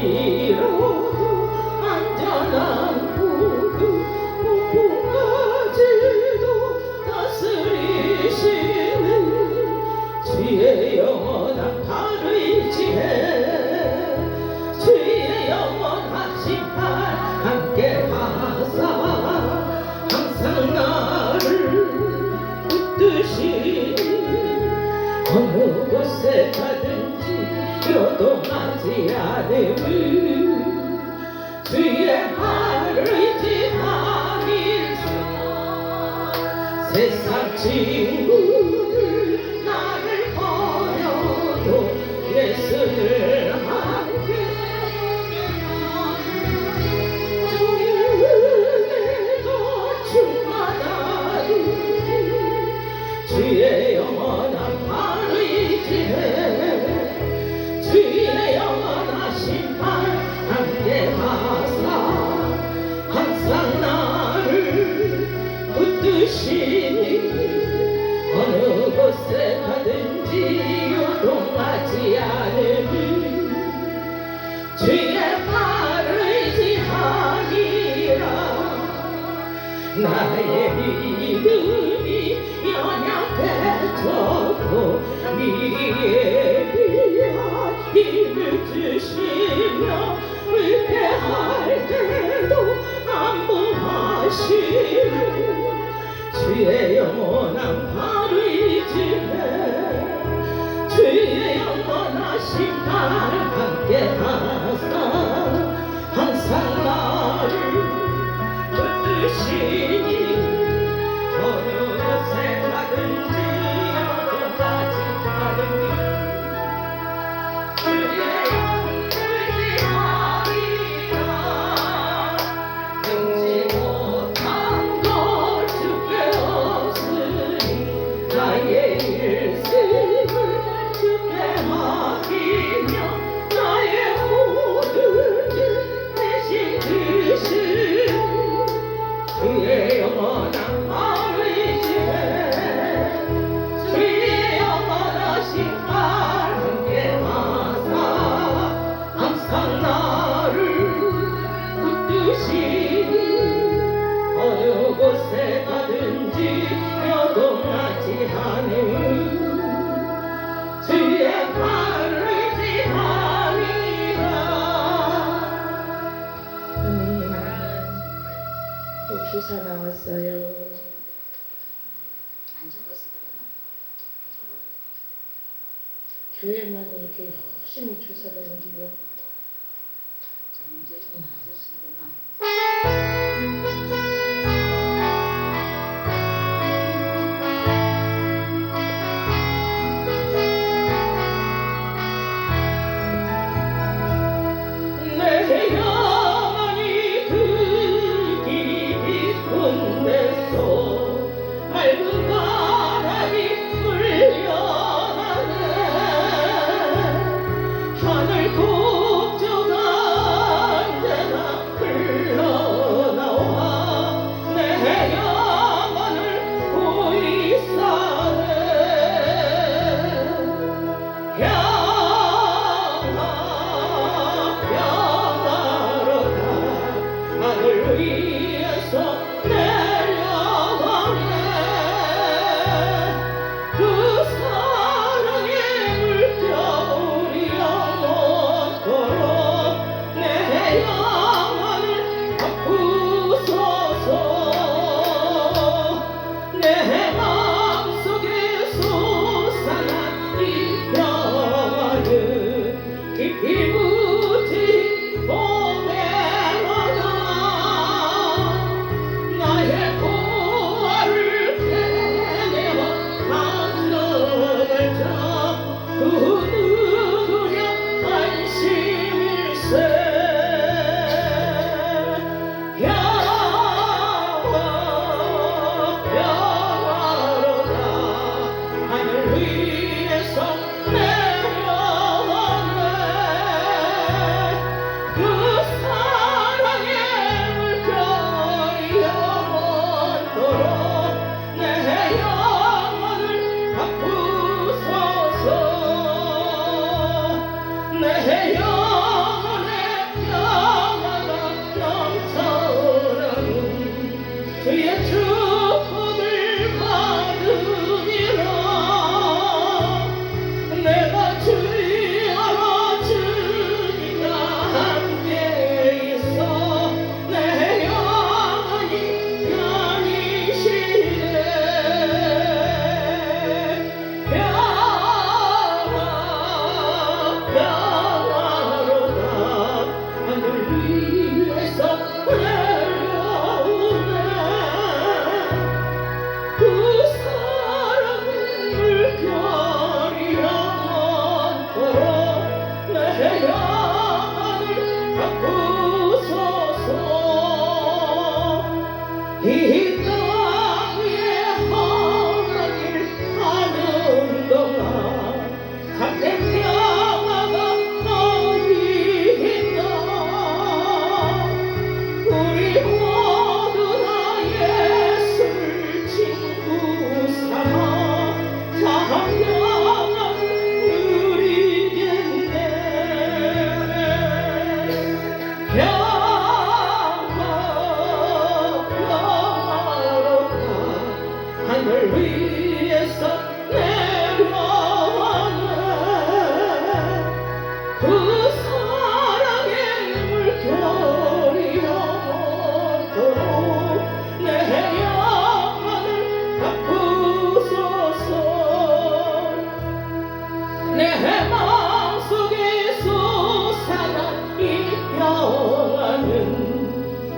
이로도 안전한 폭풍까지도 다스리시는 주의 영원한 발의 지혜 주의 영원하신 발 함께 하사 항상 나를 붙드시니 어느 곳에 가든지 요동하지 않음을 주의 발을 의지하면서 세상 친구들 나를 버려도 예수를 함께 주의 은혜가 충만하니 주의 영원한 발의 지혜 주의 영원하신 발 함께 하사 항상 나를 붙드시니 어느 곳에 가든지 요동하지 않음을 주의 발을 의지하니라 나의 믿음이 연약해져도 미리에 위한 힘을 주시며 위태할 때도 안보하시는 주의 영원한 발의 지혜 주의 영원하신 발 함께 하사 항상 나를 붙드시니 어느 곳에 가든지 요동하지 않으니 주의 의지하리라 능지 못한 것 주께 없으니 나의 일생을 주께 맡기며 나의 모든 일 대신 주시니 주의 영원한 발의 지혜 주의 영원하신 발 함께 하사 항상 나를 붙드시니 어느 곳에 가든지 요동하지 않음 주의 발을 의지하리라. 아멘. 또 주사 나왔어요. 안 적었어 그러나? 교회만 이렇게 열심히 주사를 옮기고 문제는 아저씨구나. 내 영혼이 그 깊은 데서 맑은 바람이 불려나네 하늘 곡조가 언제나 흘러나와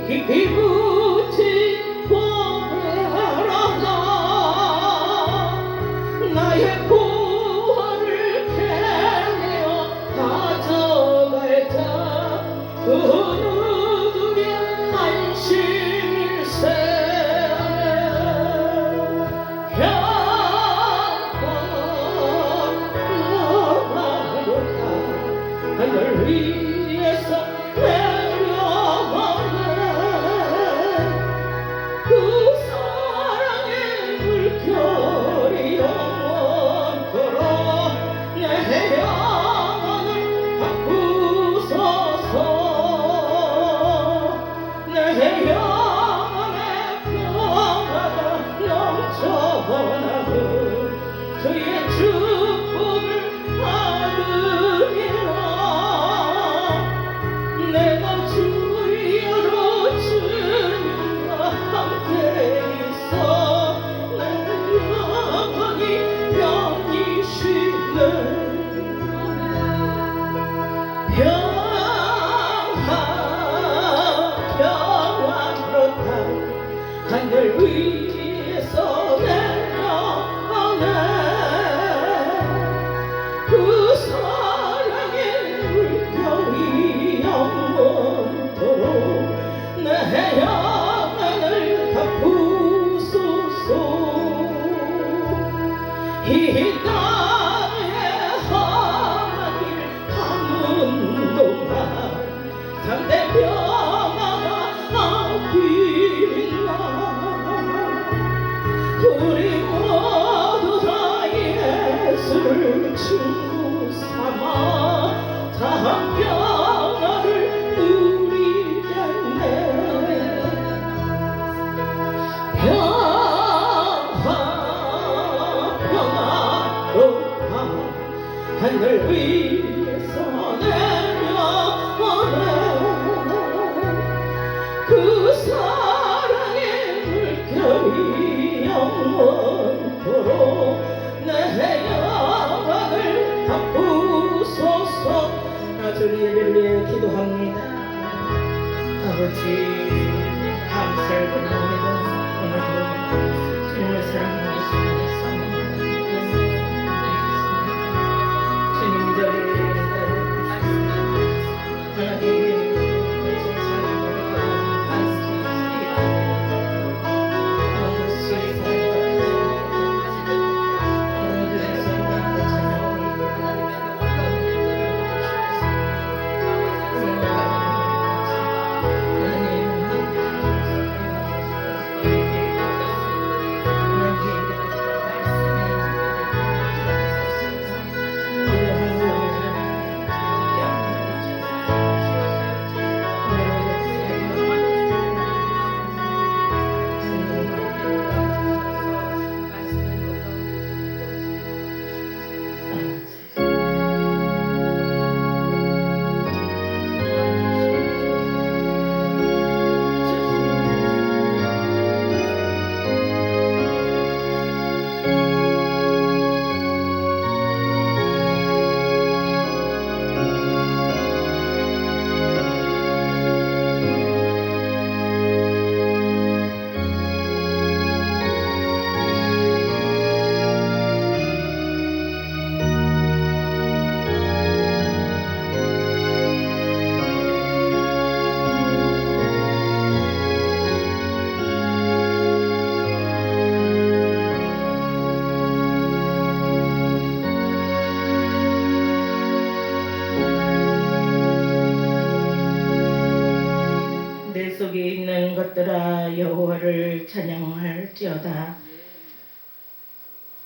깊이 묻힌 보배로다 나의 구원을 캐내어 가져갈 자 그 누구면 안심일세 평화로다 하늘 위에서 내려오네 그 사랑의 물결이 영원토록 내 영혼을 바꾸소서 내 영혼의 평화가 넘쳐나는 주의 축복을 받으리라 내가 주여로 주님과 함께 있어 내 영혼이 편히 쉬네 평화롭다 하늘 위에서 내려오네 그 사랑의 물결이 영원토록 내 영혼을 갚으소서 이 땅의 험한 길 가는 동안 상대 평화가 빛나 우리 모두 다 예수를 친구 삼아 다음 평화를 누리겠네 평화로다 하늘 위에서 내려오네 그 사랑의 물결이 영원토록 내 영혼을 바꾸소서 주의 예배를 위해 기도합니다 아버지 감사를 드립니다 오늘도 주님을 사랑하고 주님 자리에 속에 있는 것들아 여호와를 찬양할지어다.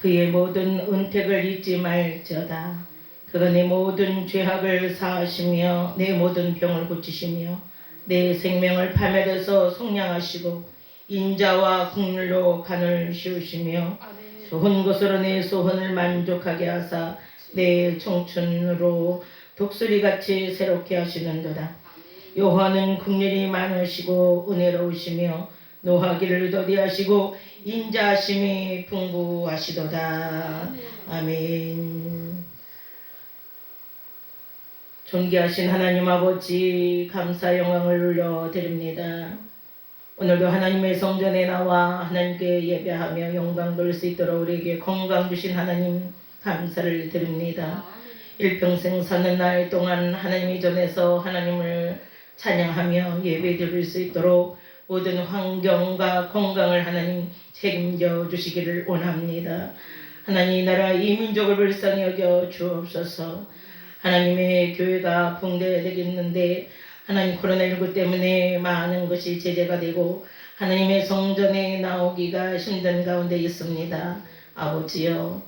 그의 모든 은택을 잊지 말지어다. 그가 내 모든 죄악을 사하시며 내 모든 병을 고치시며 내 생명을 파멸해서 속량하시고 인자와 국률로 간을 씌우시며 좋은 것으로 내 소원을 만족하게 하사 내 청춘으로 독수리같이 새롭게 하시는도다. 여호와는 국률이 많으시고 은혜로우시며 노하기를 더디하시고 인자하심이 풍부하시도다. 아멘. 존귀하신 하나님 아버지 감사 영광을 올려드립니다. 오늘도 하나님의 성전에 나와 하나님께 예배하며 영광 돌릴 수 있도록 우리에게 건강 주신 하나님 감사를 드립니다. 일평생 사는 날 동안 하나님의 전에서 하나님을 찬양하며 예배 드릴 수 있도록 모든 환경과 건강을 하나님 책임져 주시기를 원합니다. 하나님 이 나라 이 민족을 불쌍히 여겨 주옵소서. 하나님의 교회가 붕괴되겠는데 하나님 코로나19 때문에 많은 것이 제재가 되고 하나님의 성전에 나오기가 힘든 가운데 있습니다. 아버지여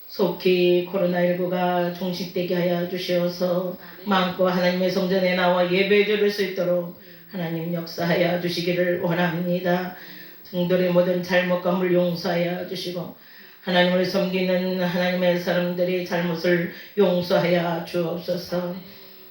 속히 코로나19가 종식되게 하여 주시어서 마음껏 하나님의 성전에 나와 예배 드릴 수 있도록 하나님 역사하여 주시기를 원합니다. 성도의 모든 잘못감을 용서하여 주시고 하나님을 섬기는 하나님의 사람들의 잘못을 용서하여 주옵소서.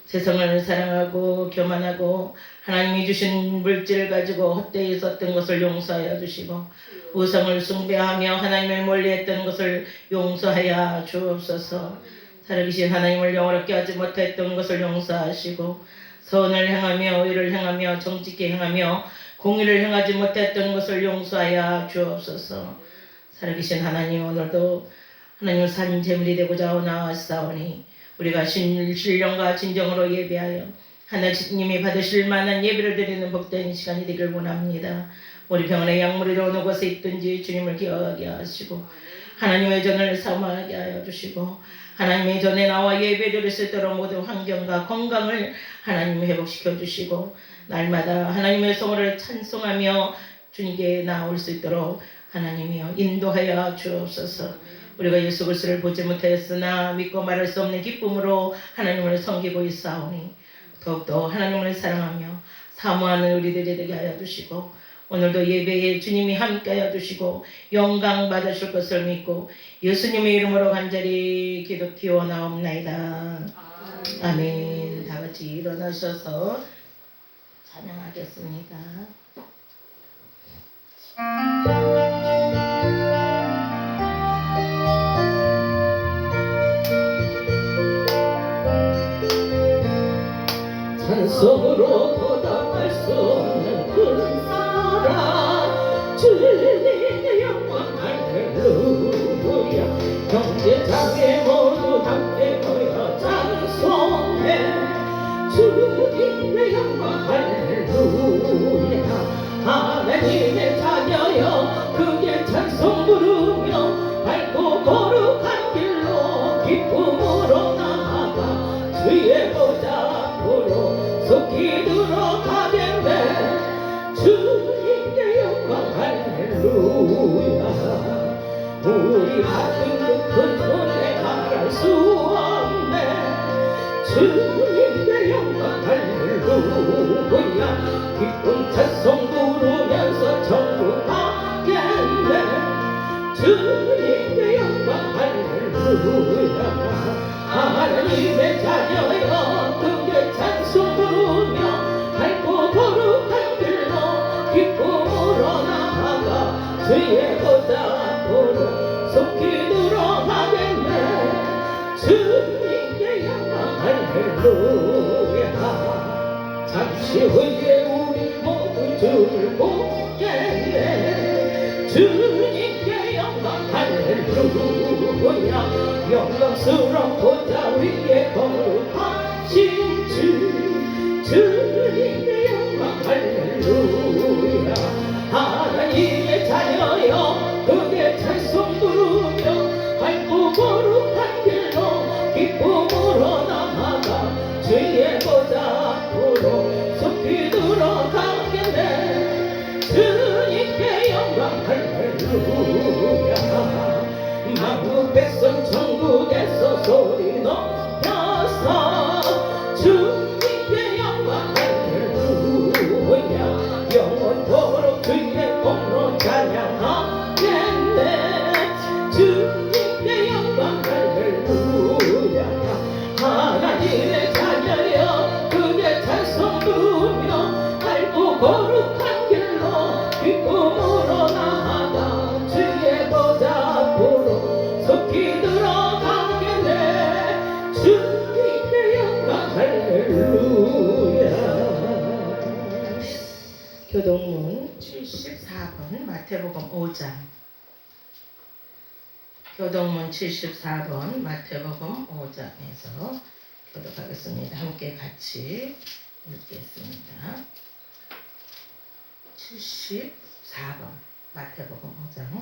세상을 사랑하고 교만하고 하나님이 주신 물질을 가지고 헛되이 썼던 것을 용서하여 주시고 우상을 숭배하며 하나님을 멀리했던 것을 용서하여 주옵소서. 살아계신 하나님을 영원롭게 하지 못했던 것을 용서하시고 선을 행하며 의를 행하며 정직히 행하며 공의를 행하지 못했던 것을 용서하여 주옵소서. 살아계신 하나님 오늘도 하나님 산 제물이 되고자 나왔사오니 우리가 신령과 진정으로 예배하여 하나님이 받으실 만한 예배를 드리는 복된 시간이 되길 원합니다. 우리 병원의 약물이 어느 곳에 있든지 주님을 기억하게 하시고 하나님의 전을 사모하게 하여 주시고 하나님의 전에 나와 예배 드릴 수 있도록 모든 환경과 건강을 하나님 회복시켜 주시고 날마다 하나님의 성을 찬송하며 주님께 나올 수 있도록 하나님이여 인도하여 주옵소서. 우리가 예수 그리스도를 보지 못하였으나 믿고 말할 수 없는 기쁨으로 하나님을 섬기고 있사오니 더욱더 하나님을 사랑하며 사모하는 우리들이 되게 하여 주시고 오늘도 예배에 주님이 함께하여 주시고 영광 받으실 것을 믿고 예수님의 이름으로 간절히 기도하옵나이다. 아멘. 다 같이 일어나셔서 찬양하겠습니다. 찬송으로 보답할 수 없는 큰 사랑 주님의 영광 할렐루야. 형제 자매 모두 함께 모여 찬송해 주님의 영광 할렐루야. 하나님의 자녀여 크게 찬송 부르며 밝고 거룩한 길로 기쁨으로 나아가 주의 보좌 속히 들어가겠네. 주님의 영광 할렐루야. 우리 같은 큰 손에 말할 수 없네. 주님의 영광 할렐루야. 기쁜 찬송 부르면서 천국 가겠네. 주님의 영광 할렐루야. 하나님의 자녀여 크게 찬송 부르며 밝고 거룩한 길로 기쁨으로 나아가 주의 보좌 앞으로 속히 들어가겠네. 주님의 영광 할렐루야. 잠시 후에 우리 모두 주를 보겠네. 주님의 영광 할렐루야. 영광스러운 보좌 위에 거룩하신 주님의 영광 할렐루야. 하나님의 자녀여 크게 찬송 부르며 밝고 거룩한 길로 기쁨으로 나아가 주의 보좌 앞으로 속히 들어가겠네. 주님의 영광 할렐루야. 만국 백성 천국에서 소리 높여서 주님의 영광 할렐루야. 영원토록 주의 공로 찬양하겠네. 주님의 영광 할렐루야. 하나님의 자녀여 크게 찬송 부르며 밝고 거룩한 길로 기쁨으로 나아가 주의 보좌 앞으로 속히 들어가겠네. 마태복음 5장 교동문 74번 마태복음 5장에서 교독하겠습니다. 함께 같이 읽겠습니다. 74번 마태복음 5장.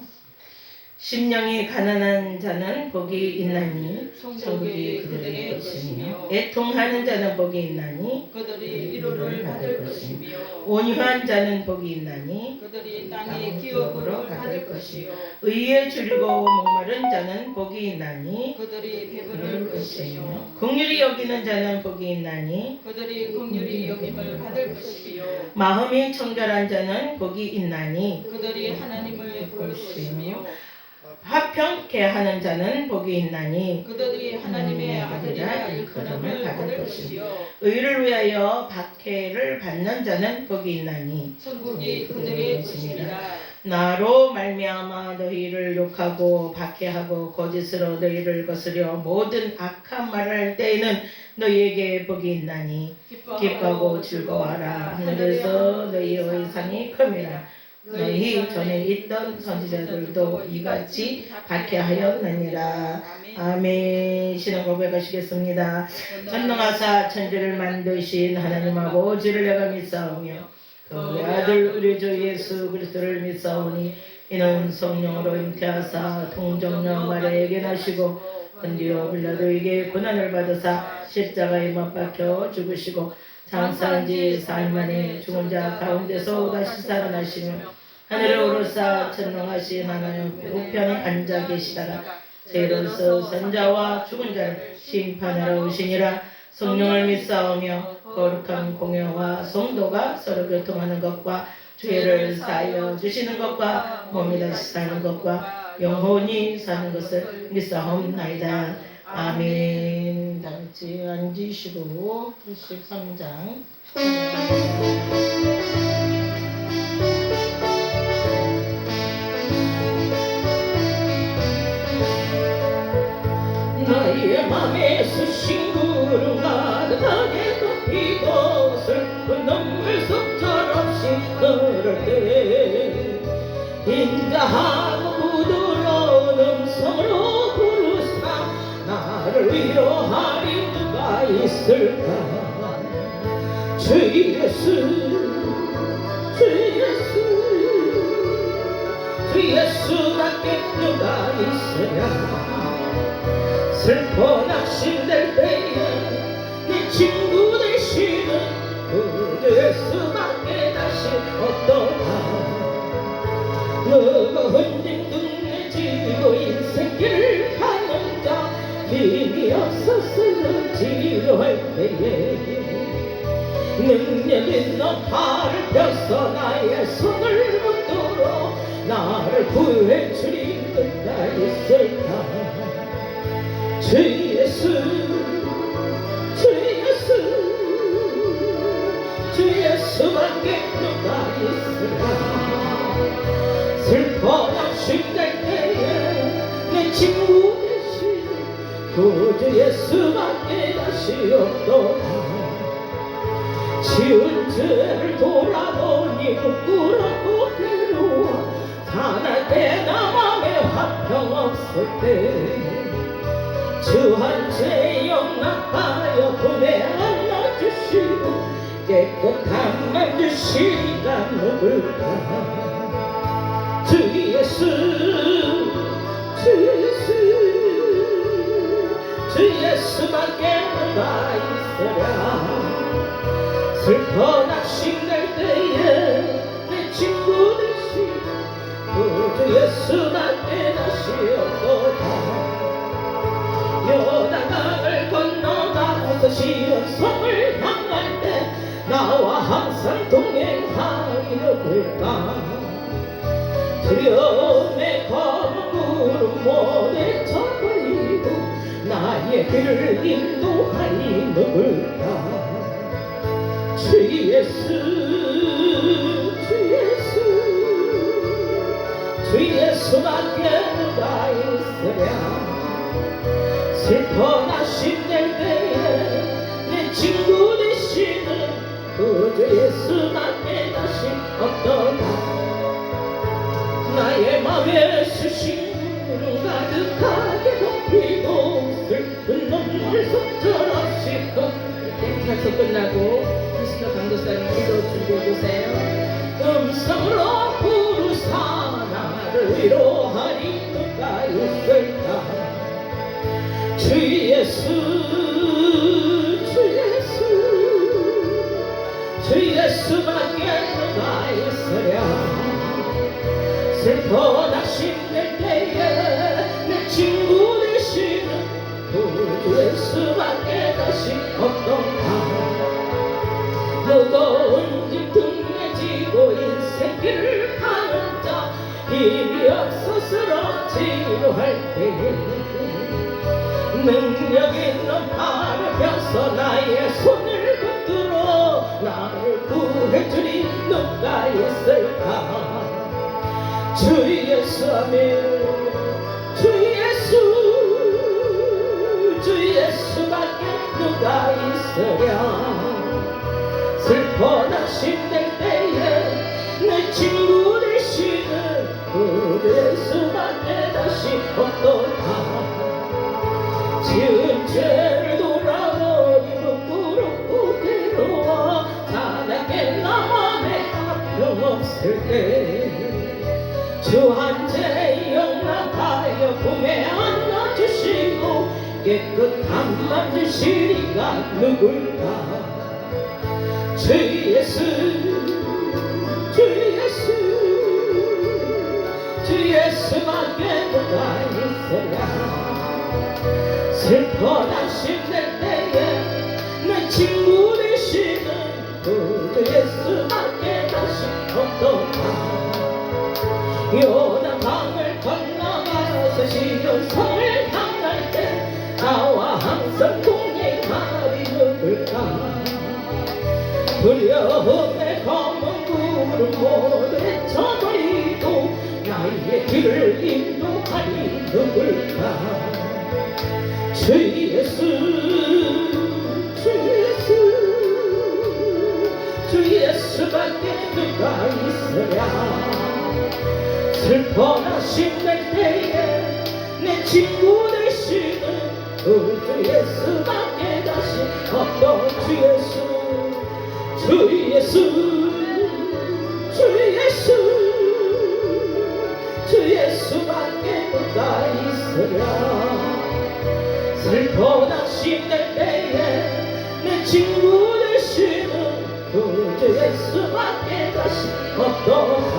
심령이 가난한 자는 복이 있나니 천국이 그들의 것이며 애통하는 자는 복이 있나니 그들이 위로를 받을 것이며 온유한 자는 복이 있나니 그들이 땅의 기업으로 받을 것이요 의에 줄이고 목마른 자는 복이 있나니 그들이 배부를 것이며 긍휼히 여기는 자는 복이 있나니 그들이 긍휼히 여김을 받을 것이며 마음이 청결한 자는 복이 있나니 그들이 하나님을 볼 것이며 화평케 하는 자는 복이 있나니 그들이 하나님의 아들이라 일컬음을 받을 것이요 의를 위하여 박해를 받는 자는 복이 있나니 천국이 그들의 것이니라. 나로 말미암아 너희를 욕하고 박해하고 거짓으로 너희를 거스려 모든 악한 말을 할 때에는 너희에게 복이 있나니 기뻐하고 즐거워하라. 하늘에서 너희의 상이 큼이라. 너희 전에 있던 선지자들도 이같이 박해하였느니라. 아멘. 신앙 고백하시겠습니다. 전능하사 천지를 만드신 하나님 아버지를 내가 믿사오며 그의 아들 우리 주 예수 그리스도를 믿사오니 이는 성령으로 잉태하사 동정녀 마리아에게 나시고 본디오 빌라도에게 고난을 받으사 십자가에 못 박혀 죽으시고 장사한 지 4일 만에 죽은 자 가운데서 다시 살아나시며 하늘에 오르사 전능하신 하나님 우편에 앉아 계시다가 죄로서 선자와 죽은 자를 심판하러 오시니라. 성령을 믿사오며 거룩한 공회와 성도가 서로 교통하는 것과 죄를 사하여 주시는 것과 몸이 다시 사는 것과 영원히 사는 것을 믿사옵나이다. 아멘. 다같이 앉으시고 73장 나의 맘에 수신 구름 가득하게 덮이고 슬픈 눈물 속절없이 흐를 때 인자하고 부드러운 음성으로 부르사 나를 위로하리 누가 있을까. 주 예수 주 예수 주 예수밖에 누가 있으랴. 슬퍼 낙심될 때에 내 친구 되시는 그 예수밖에 다시 없도다. 무거운 짐 등에 지고 인생길을 가는 자 힘이 없어 쓰러지려할 때에 능력 있는 팔을 펴서 나의 손을 붙들어 나를 구해 주리 누가 있을까. 주 예수 주 예수 주 예수밖에 누가 있으랴. 슬퍼 낙심될 때에 내 친구 되신 구주 예수밖에 다시 없도다. 지은 죄를 돌아보니 부끄럽고 괴로워 사날 때 나 맘에 화평 없을 때 주 한 죄 용납하여 품에 안아주시고 깨끗한 맘 주시니까 누굴까. 주 예수 주 예수 주 예수밖에 누가 있으랴. 슬퍼 낙심될 때에 내 친구 되신 그 주 예수밖에 다시 없도다. 요단강을 건너가서 시온성을 향할 때 나와 항상 동행하리 누굴까. 두려움에 검은 구름 모래 쳐버리고 나의 길을 인도하리 누굴까. 주 예수 주 예수 주 예수밖에 누가 있으랴. 슬퍼 낙심될 때에 내 친구 되시는 구주 예수밖에 다시 없도다. 찬양서 끝나고 이신호 강도사님 기도 준비해주세요. 음성으로 부르사 나를 위로하리 누가 있을까. 주 예수 주 예수 주 예수밖에 누가 있으랴. 슬퍼 낙심될 때에 내 친구 되시는 주 예수밖에 다시 없던가. 무거운 짐 등에 지고 인생길을 가는 자 힘이 없어 쓰러지려할 때에 능력 있는 팔을 펴서 나의 손을 붙들어 나를 구해주리 누가 있을까. 주 예수 아멘. 주 예수밖에 누가 있으랴. 슬퍼 낙심될 때에 내 친구 되시는 그 예수밖에 다시 없도다. 지은 죄를 돌아버리고 부르고 괴로워 자나게 나만의 하평없을 때 주 한제 영락하여 품에 안아주시고 깨끗한 맘 주시리가 누굴까. 주 예수 주 예수밖에 누가 있으랴. 슬퍼 낙심될 때에 내 친구 되시는 그 예수밖에 다시 없도다. 요단강을 건너가서 시온성을 향할 때 나와 항상 동행하리 누굴까. 두려움의 검은 구름 모두 헤쳐버리고 나의 길을 인도하리 누굴까. 주 예수 주 예수밖에 누가 있으랴. 슬퍼 낙심될 때에 내 친구 되시는 그 주 예수밖에 다시 없던 주 예수 주 예수밖에 누가 있으랴. 슬퍼 낙심될 때에 내 친구 되시는 그 주 예수밖에 다시 없도다.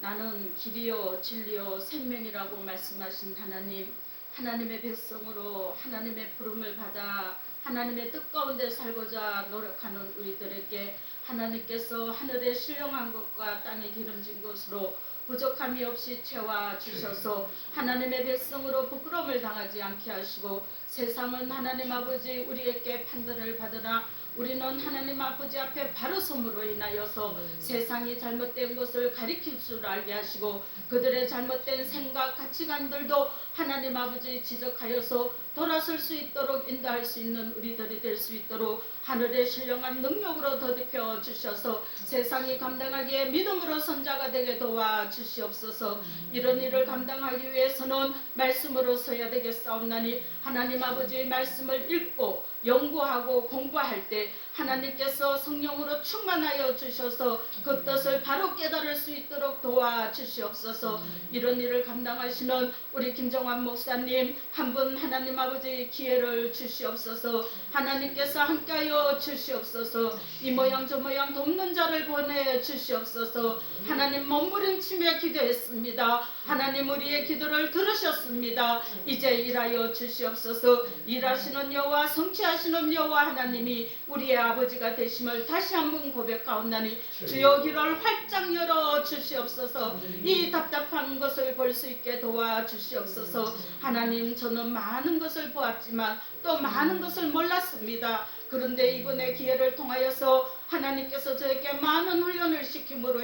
나는 길이요 진리요 생명이라고 말씀하신 하나님, 하나님의 백성으로 하나님의 부름을 받아 하나님의 뜻 가운데 살고자 노력하는 우리들에게 하나님께서 하늘에 신령한 것과 땅에 기름진 것으로 부족함이 없이 채워 주셔서 하나님의 백성으로 부끄러움을 당하지 않게 하시고, 세상은 하나님 아버지 우리에게 판단을 받으나 우리는 하나님 아버지 앞에 바로 섬으로 인하여서 세상이 잘못된 것을 가리킬 줄 알게 하시고, 그들의 잘못된 생각 가치관들도 하나님 아버지 지적하여서 돌아설 수 있도록 인도할 수 있는 우리들이 될 수 있도록 하늘의 신령한 능력으로 더듬혀 주셔서 세상이 감당하기에 믿음으로 선자가 되게 도와 주시옵소서. 이런 일을 감당하기 위해서는 말씀으로 서야 되겠사옵나니 하나님 아버지의 말씀을 읽고 연구하고 공부할 때 하나님께서 성령으로 충만하여 주셔서 그 뜻을 바로 깨달을 수 있도록 도와 주시옵소서. 이런 일을 감당하시는 우리 김정환 목사님 한 분 하나님 아버지 기회를 주시옵소서. 하나님께서 함께하여 주시옵소서. 이 모양 저 모양 돕는 자를 보내 주시옵소서. 하나님 몸부림치며 기도했습니다. 하나님 우리의 기도를 들으셨습니다. 이제 일하여 주시옵소서. 일하시는 여호와 성취하시는 여호와 하나님이 우리의 아버지가 되심을 다시 한번 고백하옵나니 주여 귀를 활짝 열어 주시옵소서. 이 답답한 것을 볼 수 있게 도와 주시옵소서. 하나님 저는 많은 것을 보았지만 또 많은 것을 몰랐습니다. 그런데 이번의 기회를 통하여서 하나님께서 저에게 많은 훈련을 시킴으로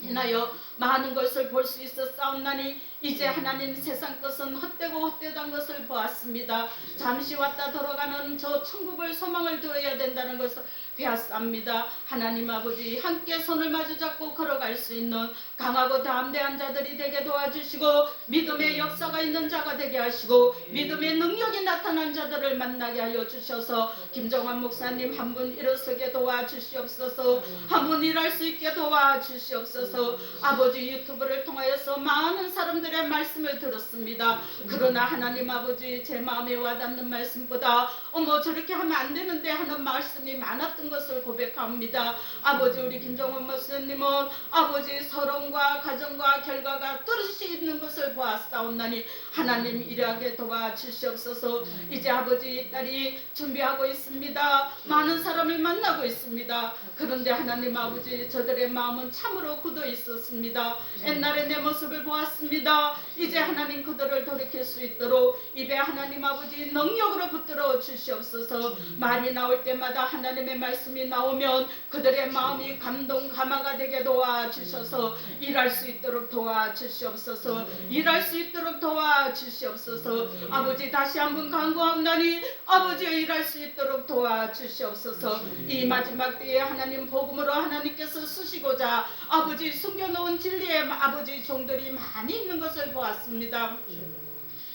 인하여 많은 것을 볼 수 있었사옵나니 이제 하나님 세상 것은 헛되고 헛되던 것을 보았습니다. 잠시 왔다 돌아가는 저 천국을 소망을 두어야 된다는 것을 배웠습니다. 하나님 아버지 함께 손을 마주 잡고 걸어갈 수 있는 강하고 담대한 자들이 되게 도와주시고 믿음의 역사가 있는 자가 되게 하시고 믿음의 능력이 나타난 자들을 만나게 하여 주셔서 김정환 목사님 한 분 일어서게 도와주시옵소서. 한 분 일할 수 있게 도와주시옵소서. 아버지 유튜브를 통하여서 많은 사람들의 말씀을 들었습니다. 그러나 하나님 아버지 제 마음에 와닿는 말씀보다 어머 저렇게 하면 안 되는데 하는 말씀이 많았던 것을 고백합니다. 아버지 우리 김정환 목사님은 아버지 서론과 가정과 결과가 뚜렷이 있는 것을 보았사옵나니 하나님 일하게 도와주시옵소서. 이제 아버지 딸이 준비하고 있습니다. 많은 사람을 만나고 있습니다. 그런데 하나님 아버지 저들의 마음은 참으로 굳어 있었습니다. 옛날에 내 모습을 보았습니다. 이제 하나님 그들을 돌이킬 수 있도록 입에 하나님 아버지 능력으로 붙들어 주시옵소서. 말이 나올 때마다 하나님의 말씀이 나오면 그들의 마음이 감동 감화가 되게 도와주셔서 일할 수 있도록 도와주시옵소서. 일할 수 있도록 도와주시옵소서. 아버지 다시 한번 간구하옵나니 아버지 일할 수 있도록 도와주시옵소서. 이 마지막 때에 하나님 복음으로 하나님께서 쓰시고자 아버지 숨겨놓은 진리의 아버지 종들이 많이 있는 것을 보았습니다.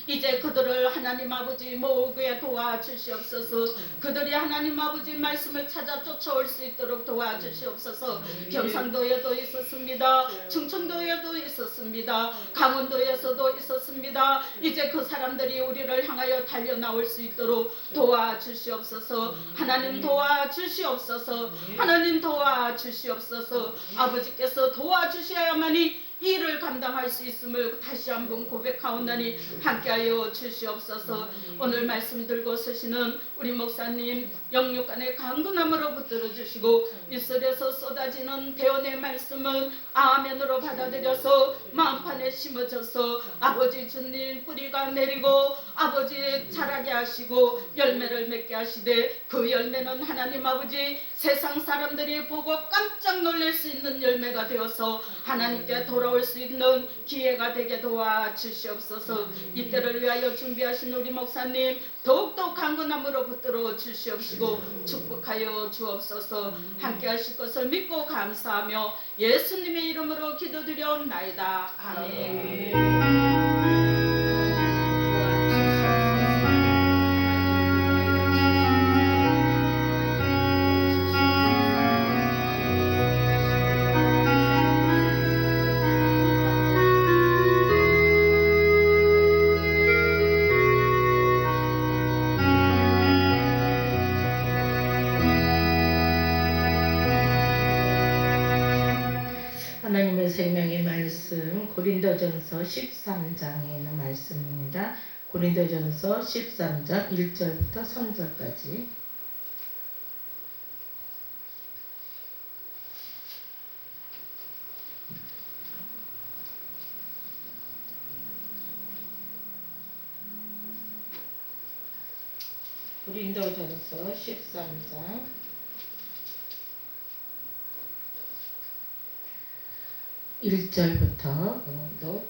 이제 그들을 하나님 아버지 모으게 도와주시옵소서. 그들이 하나님 아버지 말씀을 찾아 쫓아올 수 있도록 도와주시옵소서. 경상도에도 있었습니다. 충청도에도 있었습니다. 강원도에서도 있었습니다. 이제 그 사람들이 우리를 향하여 달려나올 수 있도록 도와주시옵소서. 하나님 도와주시옵소서. 하나님 도와주시옵소서. 아버지께서 도와주셔야만이 이 일을 감당할 수 있음을 다시 한번 고백하오나니 함께하여 주시옵소서. 오늘 말씀 들고 서시는 우리 목사님 영육간의 강건함으로 붙들어 주시고 입술에서 쏟아지는 대언의 말씀은 아멘으로 받아들여서 마음판에 심어져서 아버지 주님 뿌리가 내리고 아버지 자라게 하시고 열매를 맺게 하시되 그 열매는 하나님 아버지 세상 사람들이 보고 깜짝 놀랄 수 있는 열매가 되어서 하나님께 돌아올 수 있는 기회가 되게 도와주시옵소서. 이때를 위하여 준비하신 우리 목사님 더욱더 강건함으로 붙들어 주시옵시고 축복하여 주옵소서. 함께 하실 것을 믿고 감사하며 예수님의 이름으로 기도드려옵나이다. 아멘. 하나님의 생명의 말씀 고린도전서 13장에 있는 말씀입니다. 고린도전서 13장 1절부터 3절까지. 고린도전서 13장 1절부터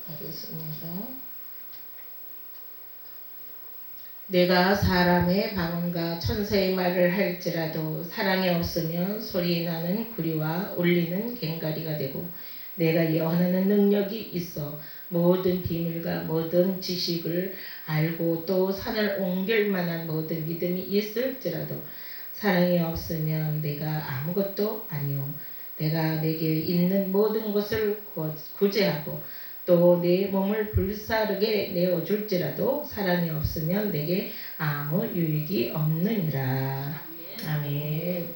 하겠습니다. 내가 사람의 방언과 천사의 말을 할지라도 사랑이 없으면 소리 나는 구리와 울리는 꽹과리가 되고 내가 예언하는 능력이 있어 모든 비밀과 모든 지식을 알고 또 산을 옮길 만한 모든 믿음이 있을지라도 사랑이 없으면 내가 아무것도 아니오. 내가 내게 있는 모든 것을 구제하고 또 내 몸을 불사르게 내어줄지라도 사랑이 없으면 내게 아무 유익이 없느니라. 아멘.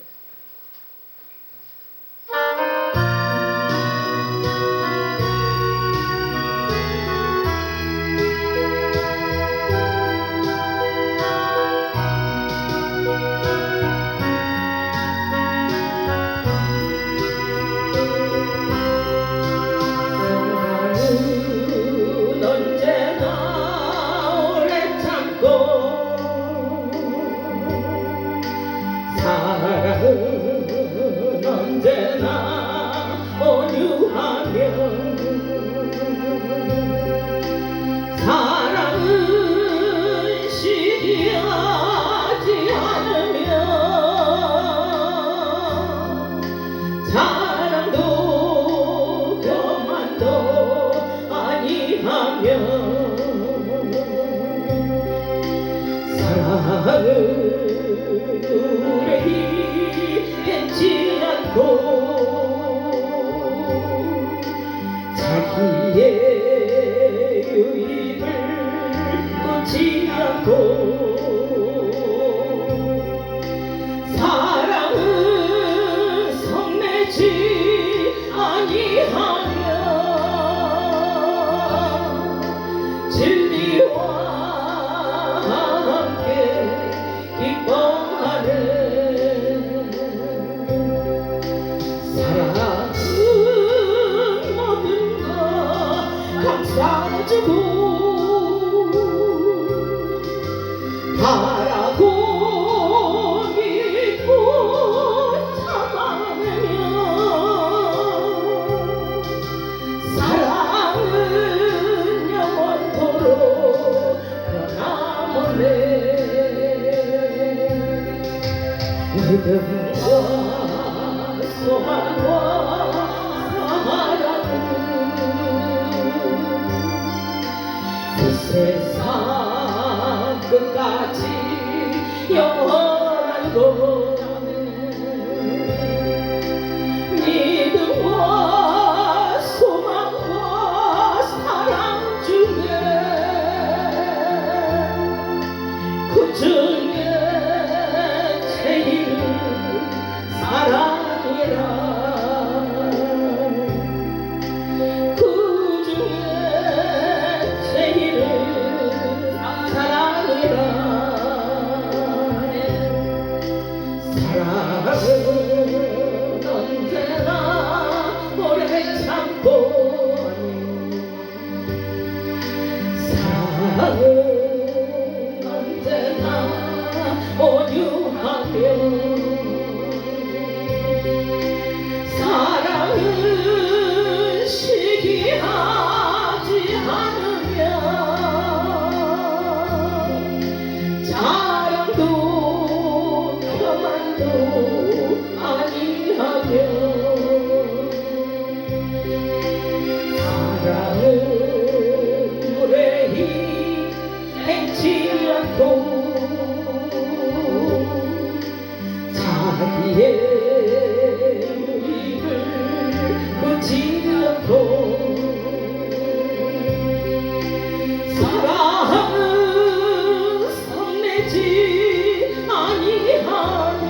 사랑은 하며 사랑은 우리 잊지 않고 자기의 유익을 끊지 않고 사랑은 성내지 아니하며 진리와 함께 기뻐하네 사랑은 모든 것 감싸주고 바라고 믿고 참아내며 사랑은 영원토록 변함없네 믿음과 소망과 사랑은 이 세상 끝까지 영원한 것 믿음과 소망과 사랑 중에 그 중에 제일 사랑이라 그 중에 제일 사랑이라 사랑은 언제나 오래 참고 사랑은 언제나 온유하며 사랑은 시기하지 않으며 자랑도 교만도 아니하며 사랑은 무례히 행치 않고 자기의 유익을 끊지 않고 사랑은 성내지 아니하며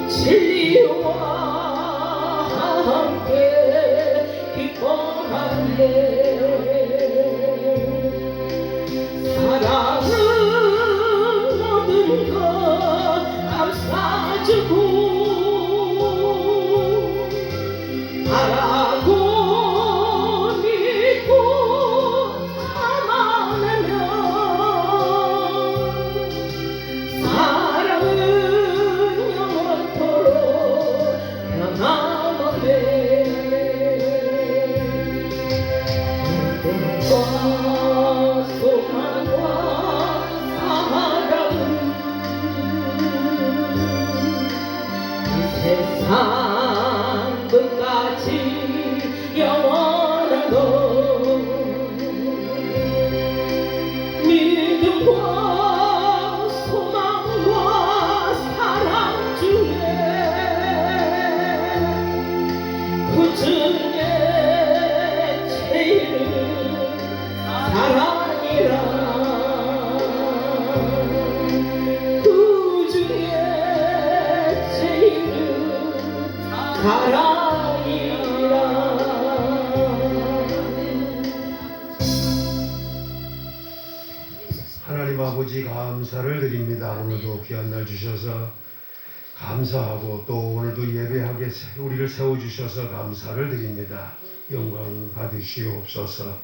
진리와 함께 기뻐하네 사랑은 모든 것 감싸주고 바라고 믿고 참아내며 사랑은 영원토록 변함없네 믿음과 소망과 사랑은 이 세상 끝까지 영원한 것 믿음과 소망과 사랑 중에 그 중에 제일 사랑이라 그 중에 제일 사랑이라 하나님 아버지 감사를 드립니다. 오늘도 귀한 날 주셔서 감사하고 또 오늘도 예배하게 우리를 세워주셔서 감사를 드립니다. 영광 받으시옵소서.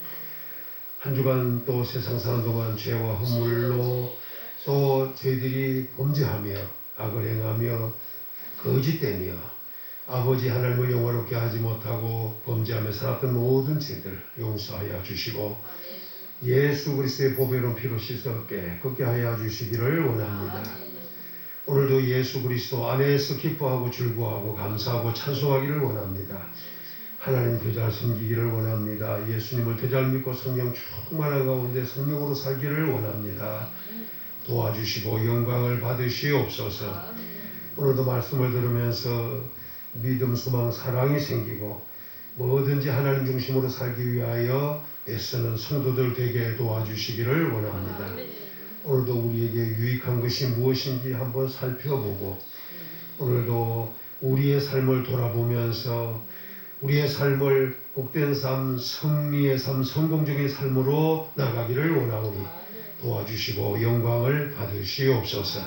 한 주간 또 세상 사는 동안 죄와 허물로 또 저희들이 범죄하며 악을 행하며 거짓되며 아버지 하나님을 영화롭게 하지 못하고 범죄하며 살았던 모든 죄들 용서하여 주시고 예수 그리스도의 보배로운 피로 씻어 깨끗게 하여 주시기를 원합니다. 오늘도 예수 그리스도 안에서 기뻐하고 즐거워하고 감사하고 찬송하기를 원합니다. 하나님 더 잘 섬기기를 원합니다. 예수님을 더 잘 믿고 성령 충만한 가운데 성령으로 살기를 원합니다. 도와주시고 영광을 받으시옵소서. 오늘도 말씀을 들으면서 믿음, 소망, 사랑이 생기고 뭐든지 하나님 중심으로 살기 위하여 애쓰는 성도들 되게 도와주시기를 원합니다. 오늘도 우리에게 유익한 것이 무엇인지 한번 살펴보고 오늘도 우리의 삶을 돌아보면서 우리의 삶을 복된 삶, 승리의 삶, 성공적인 삶으로 나가기를 원하오니 도와주시고 영광을 받으시옵소서.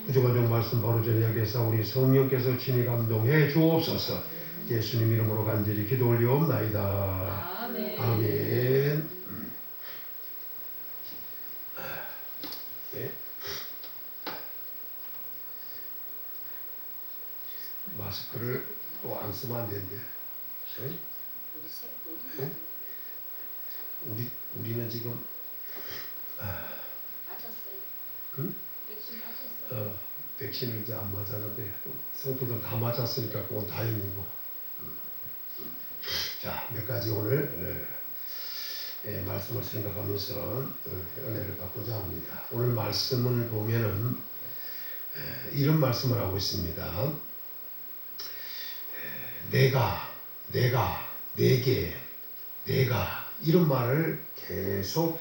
구주관용 말씀 바로 전하겠사 우리 성령께서 친히 감동해 주옵소서. 예수님 이름으로 간절히 기도 올리옵나이다. 아멘. 네. 마스크를 또 안 쓰면 안 된대. 네? 네? 우리는 지금 응? 백신을 이제 안 맞았는데 성도들 다 맞았으니까 그건 다행이고. 자, 몇 가지 오늘 말씀을 생각하면서 은혜를 받고자 합니다. 오늘 말씀을 보면은 이런 말씀을 하고 있습니다. 내가, 내게, 내가 이런 말을 계속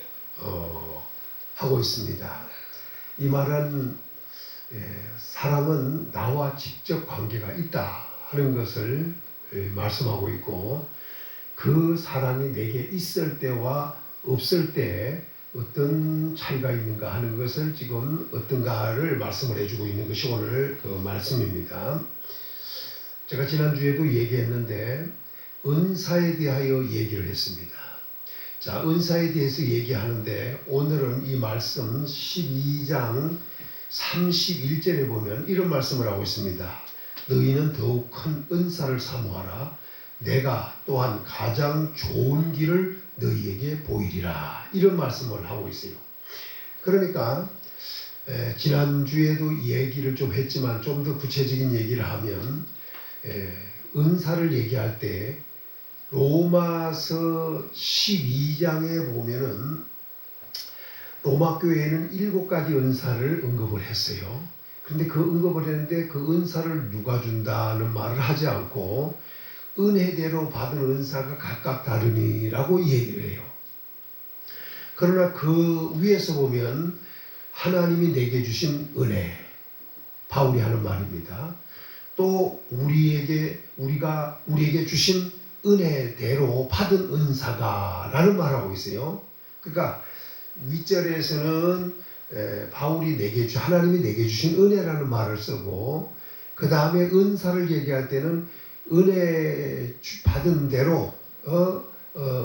하고 있습니다. 이 말은 사람은 나와 직접 관계가 있다 하는 것을 말씀하고 있고 그 사람이 내게 있을 때와 없을 때 어떤 차이가 있는가 하는 것을 지금 어떤가를 말씀을 해주고 있는 것이 오늘 그 말씀입니다. 제가 지난주에도 얘기했는데 은사에 대하여 얘기를 했습니다. 자, 은사에 대해서 얘기하는데 오늘은 이 말씀 12장 31절에 보면 이런 말씀을 하고 있습니다. 너희는 더욱 큰 은사를 사모하라. 내가 또한 가장 좋은 길을 너희에게 보이리라. 이런 말씀을 하고 있어요. 그러니까 지난주에도 얘기를 좀 했지만 좀 더 구체적인 얘기를 하면 은사를 얘기할 때 로마서 12장에 보면은 로마 교회에는 7가지 은사를 언급을 했어요. 그런데 그 언급을 했는데 그 은사를 누가 준다는 말을 하지 않고 은혜대로 받은 은사가 각각 다르니라고 얘기를 해요. 그러나 그 위에서 보면 하나님이 내게 주신 은혜, 바울이 하는 말입니다. 또 우리에게 주신 은혜대로 받은 은사가 라는 말하고 있어요. 그러니까 윗절에서는 바울이 하나님이 내게 주신 은혜라는 말을 쓰고 그 다음에 은사를 얘기할 때는 은혜 받은 대로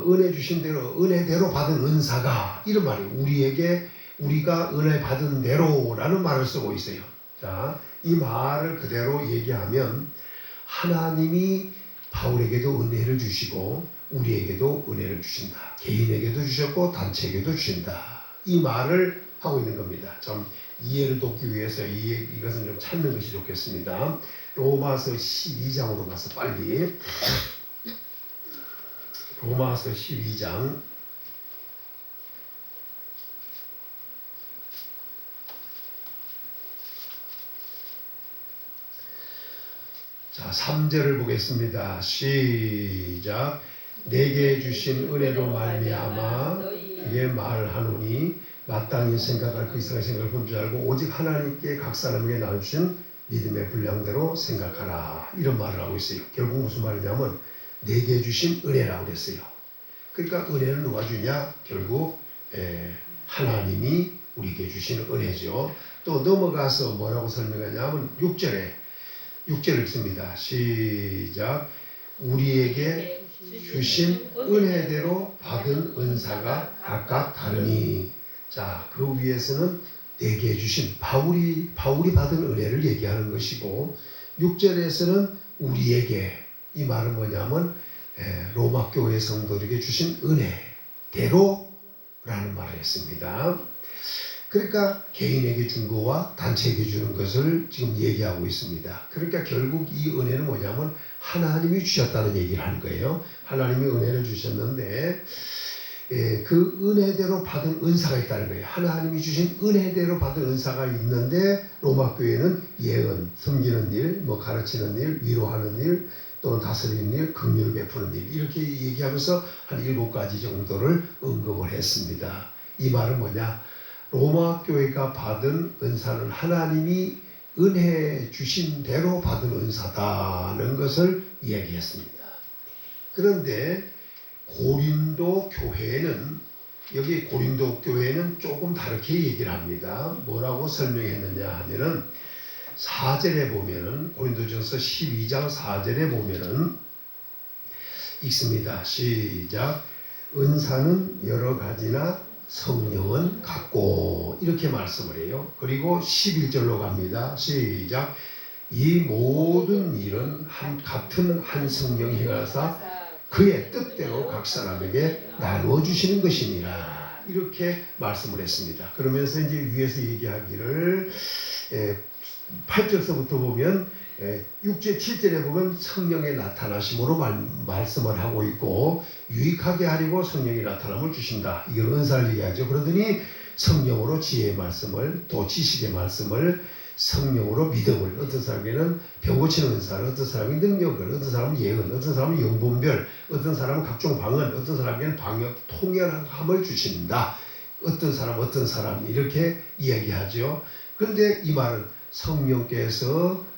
은혜 주신 대로 은혜대로 받은 은사가 이런 말이에요. 우리가 은혜 받은 대로라는 말을 쓰고 있어요. 자, 이 말을 그대로 얘기하면 하나님이 바울에게도 은혜를 주시고 우리에게도 은혜를 주신다. 개인에게도 주셨고 단체에게도 주신다. 이 말을 하고 있는 겁니다. 좀 이해를 돕기 위해서 이것은 좀 찾는 것이 좋겠습니다. 로마서 12장으로 가서 빨리 로마서 12장 자, 3절을 보겠습니다. 시작. 내게 주신 은혜로 말미암아 이에 말하노니 마땅히 생각할 그 이상의 생각을 본 줄 알고 오직 하나님께 각 사람에게 나눠주신 믿음의 분량대로 생각하라. 이런 말을 하고 있어요. 결국 무슨 말이냐면 내게 주신 은혜라고 그랬어요. 그러니까 은혜는 누가 주냐? 결국 하나님이 우리에게 주시는 은혜죠. 또 넘어가서 뭐라고 설명하냐면 6절을 읽습니다. 시작. 우리에게 주신 은혜대로 받은 은사가 각각 다르니. 자, 그 위에서는 내게 주신 바울이 받은 은혜를 얘기하는 것이고 6절에서는 우리에게, 이 말은 뭐냐면 로마 교회 성도들에게 주신 은혜대로라는 말을 했습니다. 그러니까 개인에게 준 거와 단체에게 주는 것을 지금 얘기하고 있습니다. 그러니까 결국 이 은혜는 뭐냐면 하나님이 주셨다는 얘기를 하는 거예요. 하나님이 은혜를 주셨는데 그 은혜대로 받은 은사가 있다는 거예요. 하나님이 주신 은혜대로 받은 은사가 있는데 로마 교회는 예언, 섬기는 일, 뭐 가르치는 일, 위로하는 일, 또는 다스리는 일, 긍휼을 베푸는 일 이렇게 얘기하면서 한 7가지 정도를 언급을 했습니다. 이 말은 뭐냐? 로마 교회가 받은 은사는 하나님이 은혜 주신 대로 받은 은사다는 것을 얘기했습니다. 그런데 고린도 교회는 여기 고린도 교회는 조금 다르게 얘기를 합니다. 뭐라고 설명했느냐 하면은 4절에 보면은 고린도전서 12장 4절에 보면은 읽습니다. 시작. 은사는 여러 가지나 성령은 같고 이렇게 말씀을 해요. 그리고 11절로 갑니다. 시작. 이 모든 일은 같은 한 성령이 행하사 그의 뜻대로 각 사람에게 나누어 주시는 것이니라. 이렇게 말씀을 했습니다. 그러면서 이제 위에서 얘기하기를 8절서부터 보면 6절 7절에 보면 성령의 나타나심으로 말씀을 하고 있고 유익하게 하려고 성령이 나타남을 주신다. 이걸 은사를 얘기하죠. 그러더니 성령으로 지혜의 말씀을 또 지식의 말씀을 성령으로 믿음을 어떤 사람에게는 병 고치는 은사를 어떤 사람이 능력을 어떤 사람은 예언 어떤 사람은 영분별 어떤 사람은 각종 방언 어떤 사람에게는 방역 통연함을 주신다. 어떤 사람 이렇게 이야기하죠. 그런데 이 말은 성령께서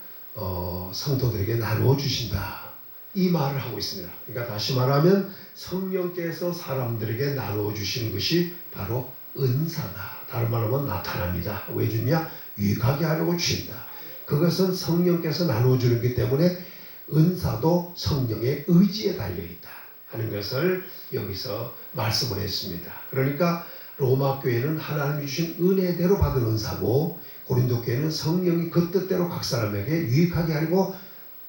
성도들에게 나누어 주신다. 이 말을 하고 있습니다. 그러니까 다시 말하면 성령께서 사람들에게 나누어 주시는 것이 바로 은사다. 다른 말로 하면 나타납니다. 왜 주냐? 유익하게 하려고 주신다. 그것은 성령께서 나누어 주는 것 때문에 은사도 성령의 의지에 달려있다 하는 것을 여기서 말씀을 했습니다. 그러니까 로마 교회는 하나님이 주신 은혜대로 받은 은사고 고린도 교회는 성령이 그 뜻대로 각 사람에게 유익하게 하려고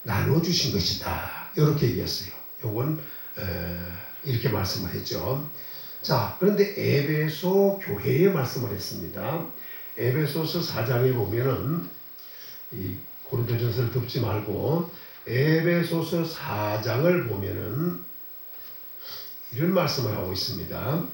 나누어 주신 것이다. 이렇게 얘기했어요. 요건 이렇게 말씀을 했죠. 자, 그런데 에베소 교회에 말씀을 했습니다. 에베소서 4장에 보면은 이 고린도전서를 덮지 말고 에베소서 4장을 보면은 이런 말씀을 하고 있습니다.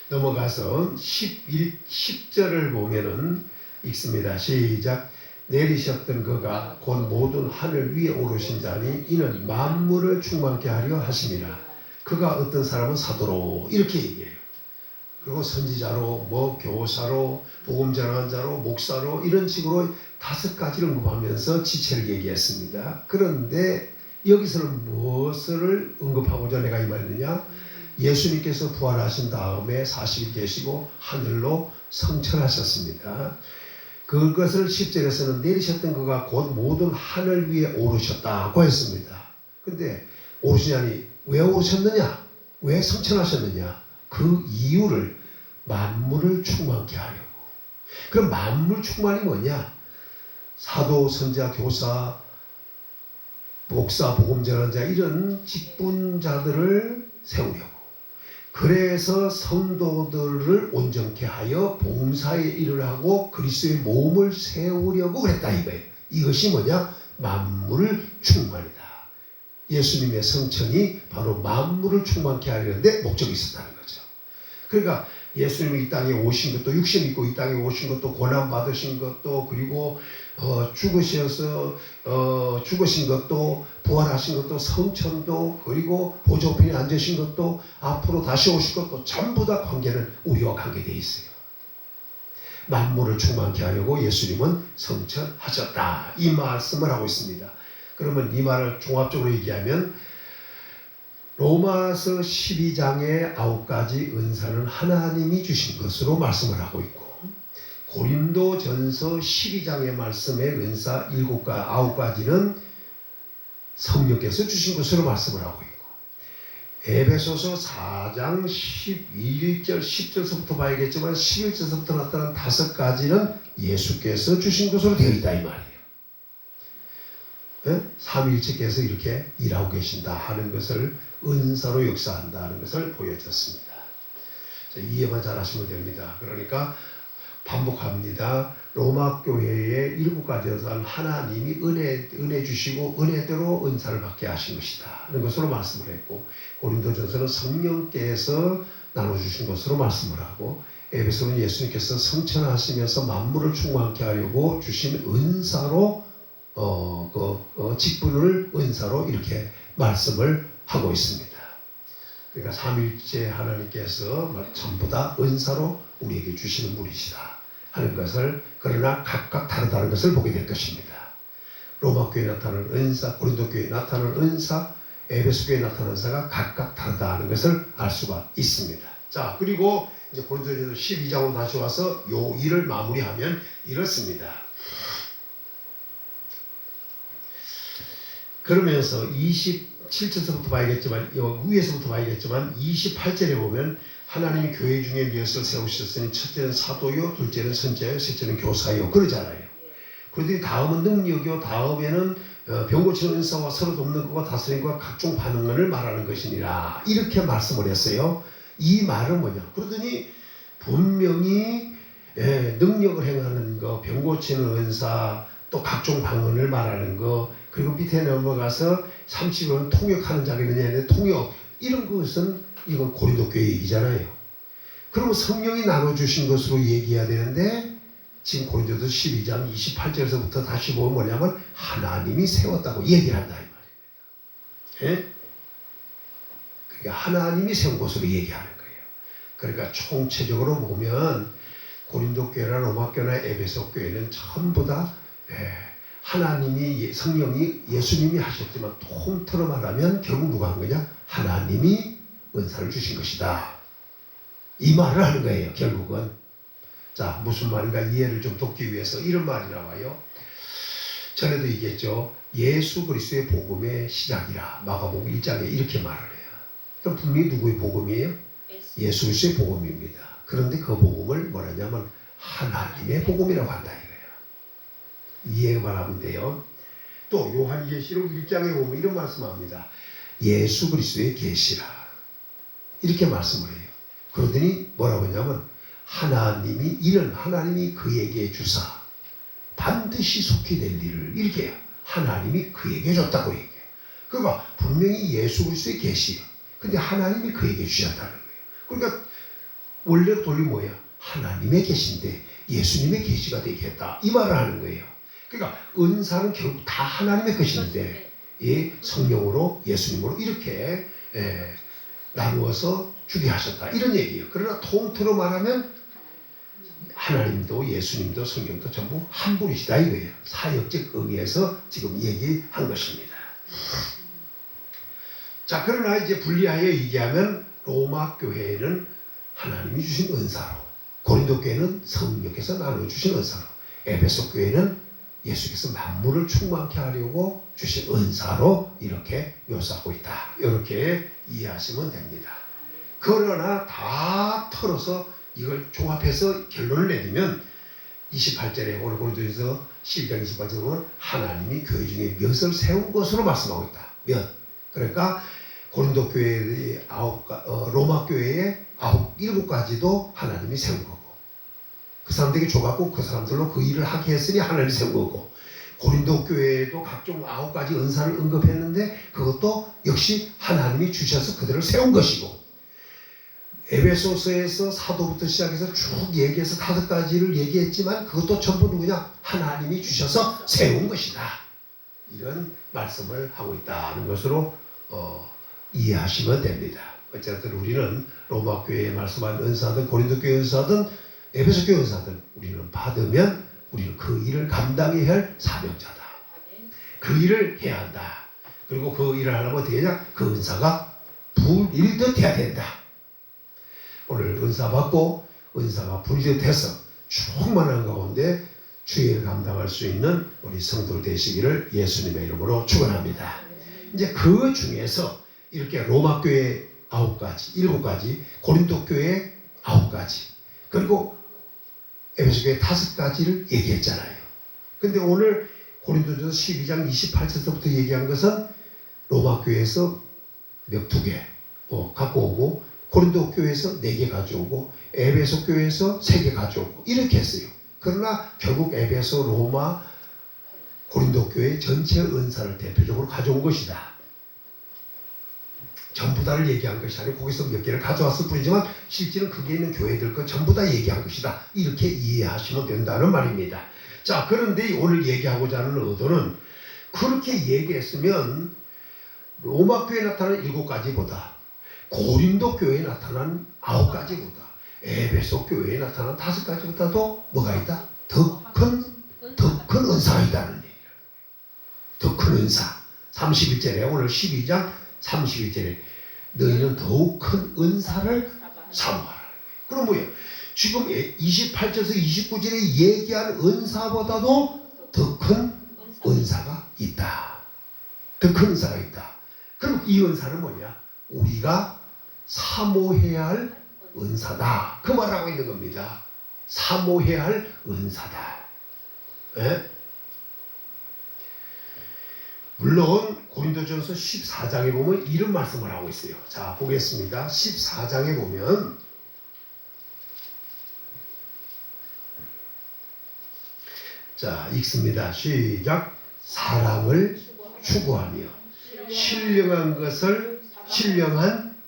넘어가서 10절을 보면은 읽습니다. 시작. 내리셨던 그가 곧 모든 하늘 위에 오르신 자니 이는 만물을 충만케 하려 하심이라. 그가 어떤 사람은 사도로 이렇게 얘기해요. 그리고 선지자로 뭐 교사로 복음 전하는 자로 목사로 이런 식으로 5가지를 언급하면서 지체를 얘기했습니다. 그런데 여기서는 무엇을 언급하고자 내가 이 말이냐? 예수님께서 부활하신 다음에 40일 계시고 하늘로 성천하셨습니다. 그것을 10절에서는 내리셨던 그가 곧 모든 하늘 위에 오르셨다고 했습니다. 근데 오르시냐니 왜 오르셨느냐? 왜 성천하셨느냐? 그 이유를 만물을 충만케 하려고. 그럼 만물 충만이 뭐냐? 사도, 선지자, 교사, 목사, 복음 전하는 자 이런 직분자들을 세우려고. 그래서 성도들을 온전케 하여 봉사의 일을 하고 그리스도의 몸을 세우려고 그랬다 이거예요. 이것이 뭐냐? 만물을 충만이다. 예수님의 성천이 바로 만물을 충만케 하려는데 목적이 있었다는 거죠. 그러니까 예수님이 이 땅에 오신 것도 육신 입고 이 땅에 오신 것도 고난 받으신 것도 그리고 죽으셔서 죽으신 것도 부활하신 것도 성천도 그리고 보좌우편에 앉으신 것도 앞으로 다시 오실 것도 전부 다 관계는 우리와 관계되어 있어요. 만물을 충만케 하려고 예수님은 성천하셨다. 이 말씀을 하고 있습니다. 그러면 이 말을 종합적으로 얘기하면 로마서 12장의 9가지 은사는 하나님이 주신 것으로 말씀을 하고 있고 고린도전서 12장의 말씀의 은사 9가지는 성령께서 주신 것으로 말씀을 하고 있고 에베소서 4장 11절 10절서부터 봐야겠지만 11절서부터 나타난 5가지는 예수께서 주신 것으로 되어 있다 이 말이에요. 삼위일체께서 이렇게 일하고 계신다 하는 것을 은사로 역사한다는 것을 보여줬습니다. 이해만 잘하시면 됩니다. 그러니까 반복합니다. 로마 교회의 7가지 은사는 하나님이 은혜 주시고 은혜대로 은사를 받게 하신 것이다 하는 것으로 말씀을 했고, 고린도전서는 성령께서 나눠주신 것으로 말씀을 하고, 에베소는 예수님께서 성천하시면서 만물을 충만케 하려고 주신 은사로 직분을 은사로 이렇게 말씀을 하고 있습니다. 그러니까 삼위일체 하나님께서 전부 다 은사로 우리에게 주시는 분이시다 하는 것을, 그러나 각각 다르다는 것을 보게 될 것입니다. 로마 교회에 나타나는 은사, 고린도 교회에 나타나는 은사, 에베소 교회에 나타나는 은사가 각각 다르다는 것을 알 수가 있습니다. 자, 그리고 이제 고린도전서 12장으로 다시 와서 요 일을 마무리하면 이렇습니다. 그러면서 27절부터 봐야겠지만, 위에서부터 봐야겠지만 28절에 보면 하나님이 교회 중에 몇을 세우셨으니 첫째는 사도요, 둘째는 선자요, 셋째는 교사요 그러잖아요. 그런데 다음은 능력이요, 다음에는 병 고치는 은사와 서로 돕는 것과 다스림과 각종 반응을 말하는 것이니라 이렇게 말씀을 했어요. 이 말은 뭐냐? 그러더니 분명히 능력을 행하는 거, 병 고치는 은사, 또 각종 방언을 말하는 거, 그리고 밑에 넘어가서 30은 통역하는 자기는 얘네 통역, 이런 것은 이건 고린도 교회 얘기잖아요. 그러면 성령이 나눠주신 것으로 얘기해야 되는데, 지금 고린도서 12장 28절에서부터 다시 보면 뭐냐면 하나님이 세웠다고 얘기를 한다 이 말이에요. 그러니까 하나님이 세운 것으로 얘기하는 거예요. 그러니까 총체적으로 보면 고린도 교회나 로마 교회나 에베소 교회는 전부 다 하나님이, 성령이, 예수님이 하셨지만 통틀어 말하면 결국 누가 한 거냐? 하나님이 은사를 주신 것이다. 이 말을 하는 거예요, 결국은. 자, 무슨 말인가 이해를 좀 돕기 위해서 이런 말이 나와요. 전에도 얘기했죠. 예수 그리스도의 복음의 시작이라. 마가복음 1장에 이렇게 말을 해요. 그럼 분명히 누구의 복음이에요? 예수 그리스도의 복음입니다. 그런데 그 복음을 뭐라냐면 하나님의 복음이라고 한다 이거예요. 이해만 하면 돼요. 또 요한계시록 1장에 보면 이런 말씀합니다. 예수 그리스도의 계시라 이렇게 말씀을 해요. 그러더니 뭐라고 하냐면 하나님이 이런 하나님이 그에게 주사 반드시 속히 될 일을 이렇게 해요. 하나님이 그에게 줬다고 얘기해요. 그러니까 분명히 예수 그리스도의 계시예요. 근데 하나님이 그에게 주셨다는 거예요. 그러니까 원래 돌리 뭐야? 하나님의 계시인데 예수님의 계시가 되게 했다 이 말을 하는 거예요. 그러니까 은사는 결국 다 하나님의 것인데 성령으로 예수님으로 이렇게 나누어서 주게 하셨다 이런 얘기예요. 그러나 통틀어 말하면 하나님도 예수님도 성령도 전부 한 분이시다 이거예요. 사역적 의미에서 지금 얘기한 것입니다. 자, 그러나 이제 분리하여 얘기하면 로마 교회는 하나님이 주신 은사로, 고린도 교회는 성령께서 나눠주신 은사로, 에베소 교회는 예수께서 만물을 충만케 하려고 주신 은사로 이렇게 묘사하고 있다. 이렇게 이해하시면 됩니다. 그러나 다 털어서 이걸 종합해서 결론을 내리면 28절에 오늘 고린도전서 12장 28절에 보면 하나님이 교회 중에 몇을 세운 것으로 말씀하고 있다. 몇. 그러니까 고린도 교회의 로마 교회의 7가지도 하나님이 세운 거고, 그 사람들에게 줘갖고 그 사람들로 그 일을 하게 했으니 하나님이 세운 거고, 고린도 교회에도 각종 9가지 은사를 언급했는데 그것도 역시 하나님이 주셔서 그들을 세운 것이고, 에베소서에서 사도부터 시작해서 쭉 얘기해서 5가지를 얘기했지만 그것도 전부 누구냐? 하나님이 주셔서 세운 것이다. 이런 말씀을 하고 있다는 것으로 이해하시면 됩니다. 어쨌든 우리는 로마 교회에 말씀한 은사든 고린도 교회 은사든 에베소 교회 은사든 우리는 받으면 우리는 그 일을 감당해야 할 사명자다. 그 일을 해야 한다. 그리고 그 일을 하려면 어떻게 하냐? 그 은사가 불일듯 해야 된다. 오늘 은사 받고 은사가 불일듯 해서 충만한 가운데 주의를 감당할 수 있는 우리 성도들 되시기를 예수님의 이름으로 축원합니다. 이제 그 중에서 이렇게 로마 교회 9가지, 7가지, 고린도 교회 9가지, 그리고 에베소 교회 5가지를 얘기했잖아요. 근데 오늘 고린도전서 12장 28절부터 얘기한 것은 로마 교회에서 두 개 갖고 오고 고린도 교회에서 4개 가져오고 에베소 교회에서 3개 가져오고 이렇게 했어요. 그러나 결국 에베소, 로마, 고린도 교회 전체 은사를 대표적으로 가져온 것이다. 전부 다를 얘기한 것이 아니고 거기서 몇 개를 가져왔을 뿐이지만 실제는 거기에 있는 교회들 거 전부 다 얘기한 것이다. 이렇게 이해하시면 된다는 말입니다. 자, 그런데 오늘 얘기하고자 하는 의도는 그렇게 얘기했으면 로마 교회에 나타난 7가지보다 고린도 교회에 나타난 9가지보다 에베소 교회에 나타난 5가지보다도 뭐가 있다? 더 큰 은사가 있다는 얘기예요. 더 큰 은사. 31절에 오늘 12장 31절에 너희는 더욱 큰 은사를 사모하라. 그럼 뭐예요? 지금 28절에서 29절에 얘기한 은사보다도 더 큰 은사가 있다. 더 큰 은사가 있다. 그럼 이 은사는 뭐냐? 우리가 사모해야 할 은사다. 그 말하고 있는 겁니다. 사모해야 할 은사다. 에? 물론 고린도전서 14장에 보면 이런 말씀을 하고 있어요. 자, 보겠습니다. 14장에 보면 자, 읽습니다. 시작. 사랑을 추구하며 신령한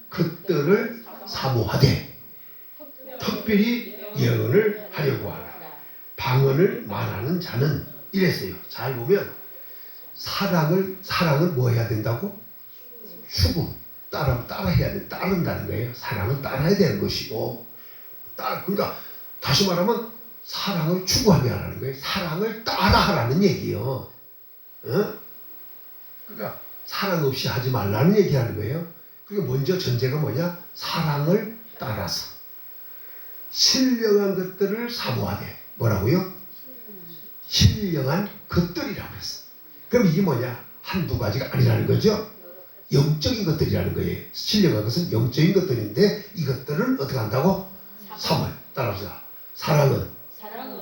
것들을 사모하되 특별히 예언을 하려고 하라. 방언을 말하는 자는 이랬어요. 잘 보면 사랑을 뭐 해야 된다고? 따라해야 돼. 따른다는 거예요. 사랑을 따라야 되는 것이고, 그러니까 다시 말하면 사랑을 추구하며 하라는 거예요. 사랑을 따라하라는 얘기예요. 그러니까 사랑 없이 하지 말라는 얘기하는 거예요. 그러니까 먼저 전제가 뭐냐? 사랑을 따라서 신령한 것들을 사모하되 뭐라고요? 신령한 것들이라고 했어. 그럼 이게 뭐냐? 한두 가지가 아니라는 거죠. 영적인 것들이라는 거예요. 신령한 것은 영적인 것들인데 이것들을 어떻게 한다고? 사모해. 따라서 사랑은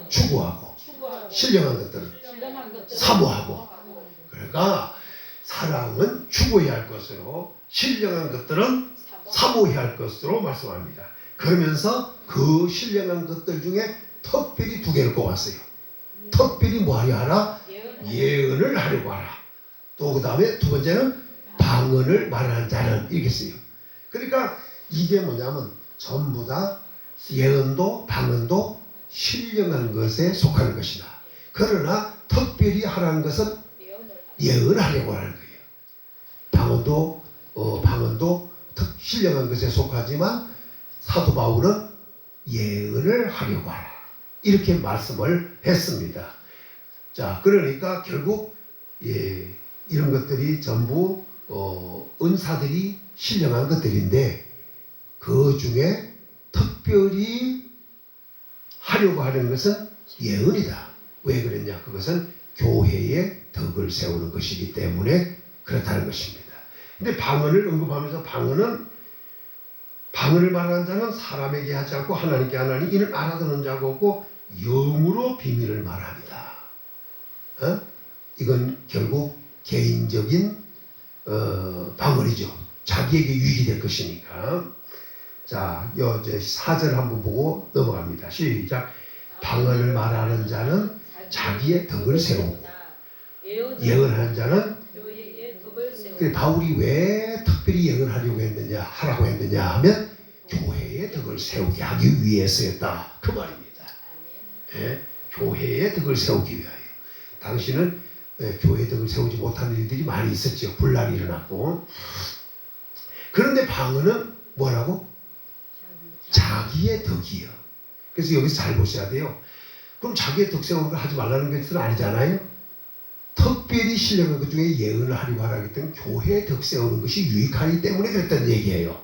추구하고 신령한 것들은 사모하고. 그러니까 사랑은 추구해야 할 것으로 신령한 것들은 사모해야 할 것으로 말씀합니다. 그러면서 그 신령한 것들 중에 특별히 2개를 꼽았어요. 특별히 뭐 하려 하라? 예언을 하려고 하라. 또 그 다음에 2번째는 방언을 말하는 자는 이렇게 써요. 그러니까 이게 뭐냐면 전부 다 예언도 방언도 신령한 것에 속하는 것이다. 그러나 특별히 하라는 것은 예언하려고 하는 거예요. 방언도 신령한 것에 속하지만 사도 바울은 예언을 하려고 하라. 이렇게 말씀을 했습니다. 자, 그러니까 결국 이런 것들이 전부 은사들이 신령한 것들인데 그 중에 특별히 하려고 하는 것은 예언이다. 왜 그랬냐? 그것은 교회의 덕을 세우는 것이기 때문에 그렇다는 것입니다. 근데 방언을 언급하면서 방언을 말하는 자는 사람에게 하지 않고 하나님께 하나니 이는 알아듣는 자가 없고 영으로 비밀을 말합니다. 이건 결국 개인적인 방언이죠. 자기에게 유익이 될 것이니까. 자, 이제 4절 한번 보고 넘어갑니다. 시작. 방언을 말하는 자는 자기의 덕을 세우고 예언하는 자는 바울이 왜 특별히 예언하려고 했느냐 하라고 했느냐 하면 교회의 덕을 세우게 하기 위해서였다. 그 말입니다. 교회의 덕을 세우기 위하여. 당신은 교회의 덕을 세우지 못하는 일들이 많이 있었죠. 분란이 일어났고. 그런데 방언은 뭐라고? 자기의 덕이요. 그래서 여기서 잘 보셔야 돼요. 그럼 자기의 덕 세우는 걸 하지 말라는 것은 아니잖아요. 특별히 신령한 것 중에 예언을 하려고 하기 때문에 교회의 덕 세우는 것이 유익하기 때문에 그랬다는 얘기예요.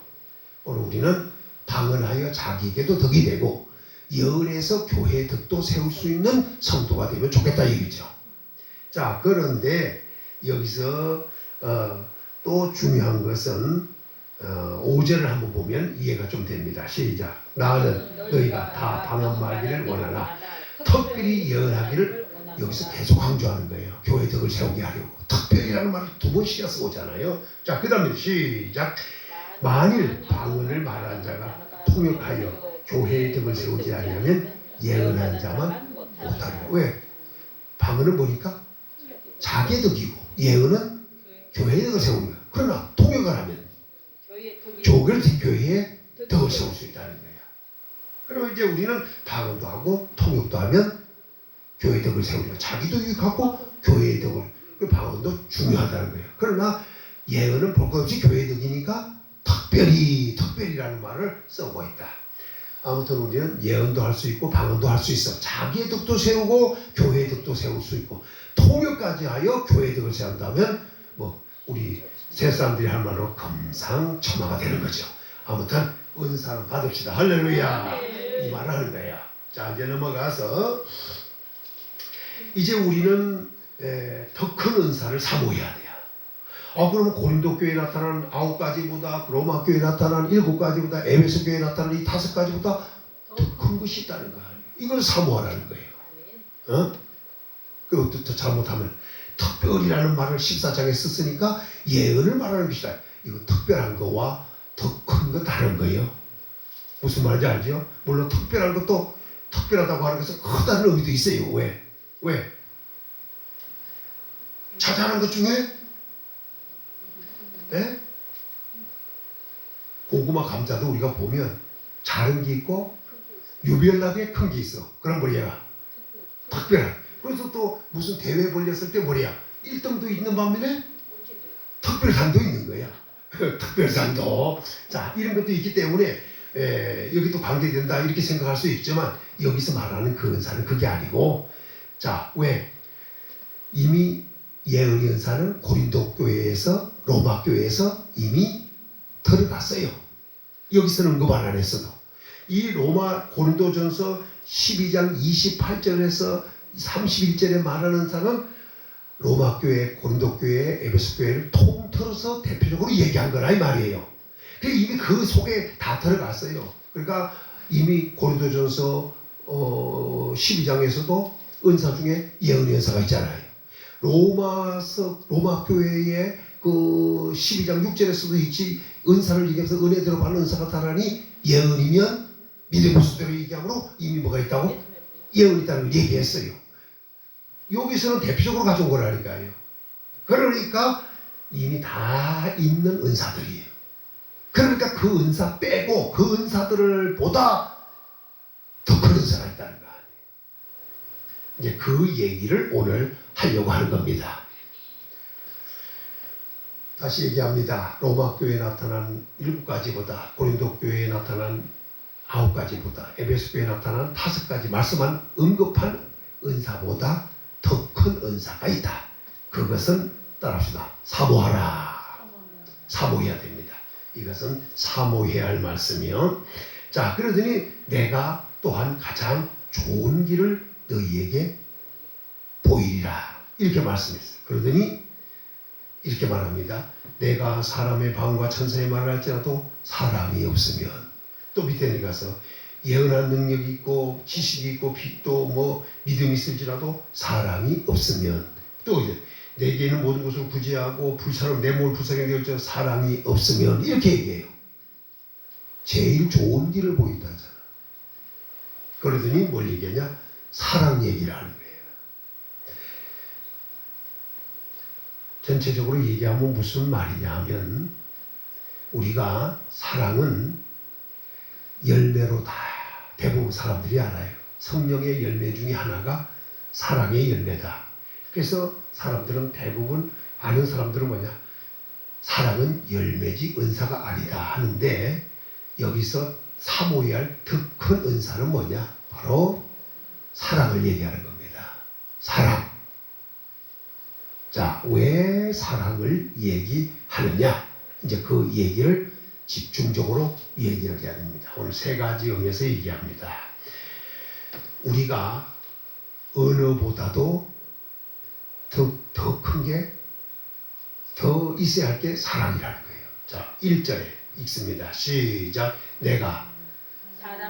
오늘 우리는 방언하여 자기에게도 덕이 되고 예언해서 교회의 덕도 세울 수 있는 성도가 되면 좋겠다 얘기죠. 자, 그런데 여기서 또 중요한 것은 5절을 한번 보면 이해가 좀 됩니다. 시작. 나는 너희가 다 방언 말기를 원하나 특별히 예언하기를 여기서 계속 강조하는 거예요. 교회 덕을 세우게 하려고. 특별이라는 말을 2번씩이나 쓰고잖아요. 자, 그 다음에 시작. 만일 방언을 말하는 자가 통역하여 교회의 덕을 세우지 않으면 예언한 자만 못하리라. 왜? 방언은 뭐니까? 자기의 덕이고 예언은 교회의 덕을 세우는 거야. 그러나 통역을 하면 교회의 덕을 세울 수 있다는 거야. 그러면 이제 우리는 방언도 하고 통역도 하면 교회의 덕을 세우려고 자기도 유익하고 교회의 덕을 그 방언도 중요하다는 거예요. 그러나 예언은 볼 것 없이 교회의 덕이니까 특별히라는 말을 쓰고 있다. 아무튼 우리는 예언도 할 수 있고 방언도 할 수 있어. 자기의 덕도 세우고 교회의 덕도 세울 수 있고 통역까지 하여 교회의 덕을 세운다면 뭐 우리 세 사람들이 할 말로 금상첨화가 되는 거죠. 아무튼 은사는 받읍시다. 할렐루야. 이 말을 하는 거야. 자, 이제 넘어가서 이제 우리는 더 큰 은사를 사모해야 돼요. 그러면 고린도 교회에 나타난 9가지보다 로마 교회에 나타난 7가지보다 에베소 교회에 나타난 이 5가지보다 더 큰 것이 있다는 거야. 이걸 사모하라는 거예요. 그것도 더 잘못하면 특별이라는 말을 14장에 썼으니까 예언을 말하는 것이다. 이거 특별한 거와 더 큰 거 다른 거예요. 무슨 말인지 알죠? 물론 특별한 것도 특별하다고 하는 것은 크다는 의미도 있어요. 왜? 자잘한 것 중에 고구마 감자도 우리가 보면 작은 게 있고 유별나게 큰 게 있어. 그럼 뭐야? 특별한. 그래서 또 무슨 대회 벌렸을 때 뭐야? 1등도 있는 반면에 특별상도 있는 거야. 특별상도. 자, 이런 것도 있기 때문에 여기도 관계된다 이렇게 생각할 수 있지만 여기서 말하는 그 은사는 그게 아니고, 자, 왜? 이미 예언의 은사는 고린도 교회에서 로마 교회에서 이미 들어갔어요. 여기서는 언급 안 했어도 이 로마 고린도전서 12장 28절에서 31절에 말하는 은사는 로마 교회, 고린도 교회, 에베소 교회를 통틀어서 대표적으로 얘기한 거라 이 말이에요. 그래서 이미 그 속에 다 들어갔어요. 그러니까 이미 고린도전서 12장에서도 은사 중에 예언의 은사가 있잖아요. 로마 교회의 그 12장 6절에서도 있지. 은사를 얘기해서 은혜대로 받는 은사가 다라니 예언이면 믿음의 수대로 얘기함으로 이미 뭐가 있다고? 예언이 있다는 걸 얘기했어요. 여기서는 대표적으로 가져온 거라니까요. 그러니까 이미 다 있는 은사들이에요. 그러니까 그 은사 빼고 그 은사들을 보다 더 큰 은사가 있다는 거 아니에요. 이제 그 얘기를 오늘 하려고 하는 겁니다. 다시 얘기합니다. 로마 교회에 나타난 7가지보다 고린도 교회에 나타난 9가지보다 에베소 교회에 나타난 5가지 말씀한 언급한 은사보다 더 큰 은사가 있다. 그것은 따라합시다. 사모하라. 사모해야 됩니다. 이것은 사모해야 할 말씀이요. 자, 그러더니 내가 또한 가장 좋은 길을 너희에게 보이리라. 이렇게 말씀했어요. 그러더니 이렇게 말합니다. 내가 사람의 방과 천사의 말을 할지라도 사랑이 없으면, 또 밑에 내려가서 예언한 능력이 있고 지식이 있고 또 뭐 믿음이 있을지라도 사랑이 없으면, 또 이제 내게는 모든 것을 구제하고 불사로 내 몸을 불쌍하게 될지라도 사랑이 없으면, 이렇게 얘기해요. 제일 좋은 길을 보인다 하잖아. 그러더니 뭘 얘기하냐? 사랑 얘기를 하는 거예요. 전체적으로 얘기하면 무슨 말이냐 하면, 우리가 사랑은 열매로 다 대부분 사람들이 알아요. 성령의 열매 중에 하나가 사랑의 열매다. 그래서 사람들은 대부분 아는 사람들은 뭐냐? 사랑은 열매지 은사가 아니다 하는데, 여기서 사모해야 할 더 큰 은사는 뭐냐? 바로 사랑을 얘기하는 겁니다. 사랑. 자, 왜 사랑을 얘기하느냐? 이제 그 얘기를 집중적으로 얘기를 해야 됩니다. 오늘 3가지 의미에서 얘기합니다. 우리가 언어보다도 더 큰 게, 더 있어야 할 게 사랑이라는 거예요. 자, 1절에 읽습니다. 시작. 내가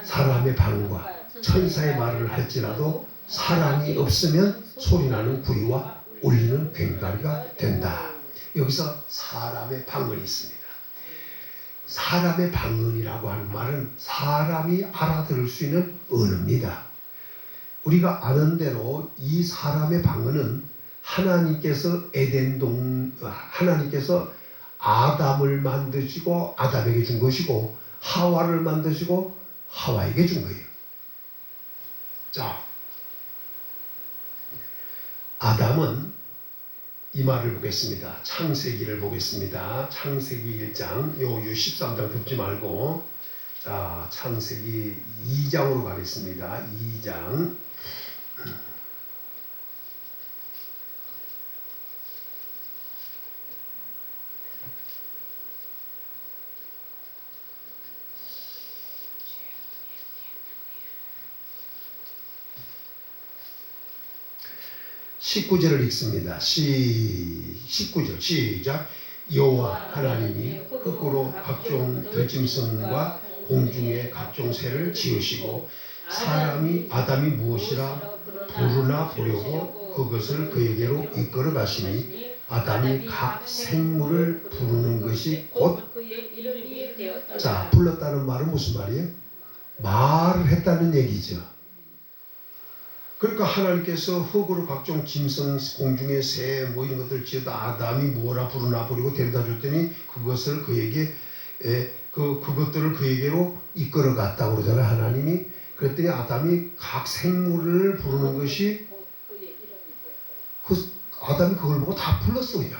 사람의 방과 천사의 말을 할지라도 사랑이 없으면 소리나는 구이와 울리는 괭다리가 된다. 여기서 사람의 방언이 있습니다. 사람의 방언이라고 하는 말은 사람이 알아들을 수 있는 언어입니다. 우리가 아는 대로 이 사람의 방언은 하나님께서 하나님께서 아담을 만드시고 아담에게 준 것이고 하와를 만드시고 하와에게 준 거예요. 자, 아담은 이 말을 보겠습니다. 창세기를 보겠습니다. 창세기 1장, 요 13장 덮지 말고, 자, 창세기 2장으로 가겠습니다. 2장. 19절을 읽습니다. 19절 시작. 여호와 하나님이 흙으로 각종 들짐승과 공중의 각종 새를 지으시고 아담이 무엇이라 부르나 보려고 그것을 그에게로 이끌어 가시니 아담이 각 생물을 부르는 것이 곧, 그의 이름이 되었다. 자, 불렀다는 말은 무슨 말이에요? 말을 했다는 얘기죠. 그러니까 하나님께서 흙으로 각종 짐승, 공중의 새, 뭐 이런 것들 지어다 아담이 뭐라 부르나 부르고 데려다 줬더니 그것을 그에게, 그것들을 그에게로 이끌어 갔다고 그러잖아요. 하나님이. 그랬더니 아담이 각 생물을 부르는 것이, 아담이 그걸 보고 다 불렀어, 그냥.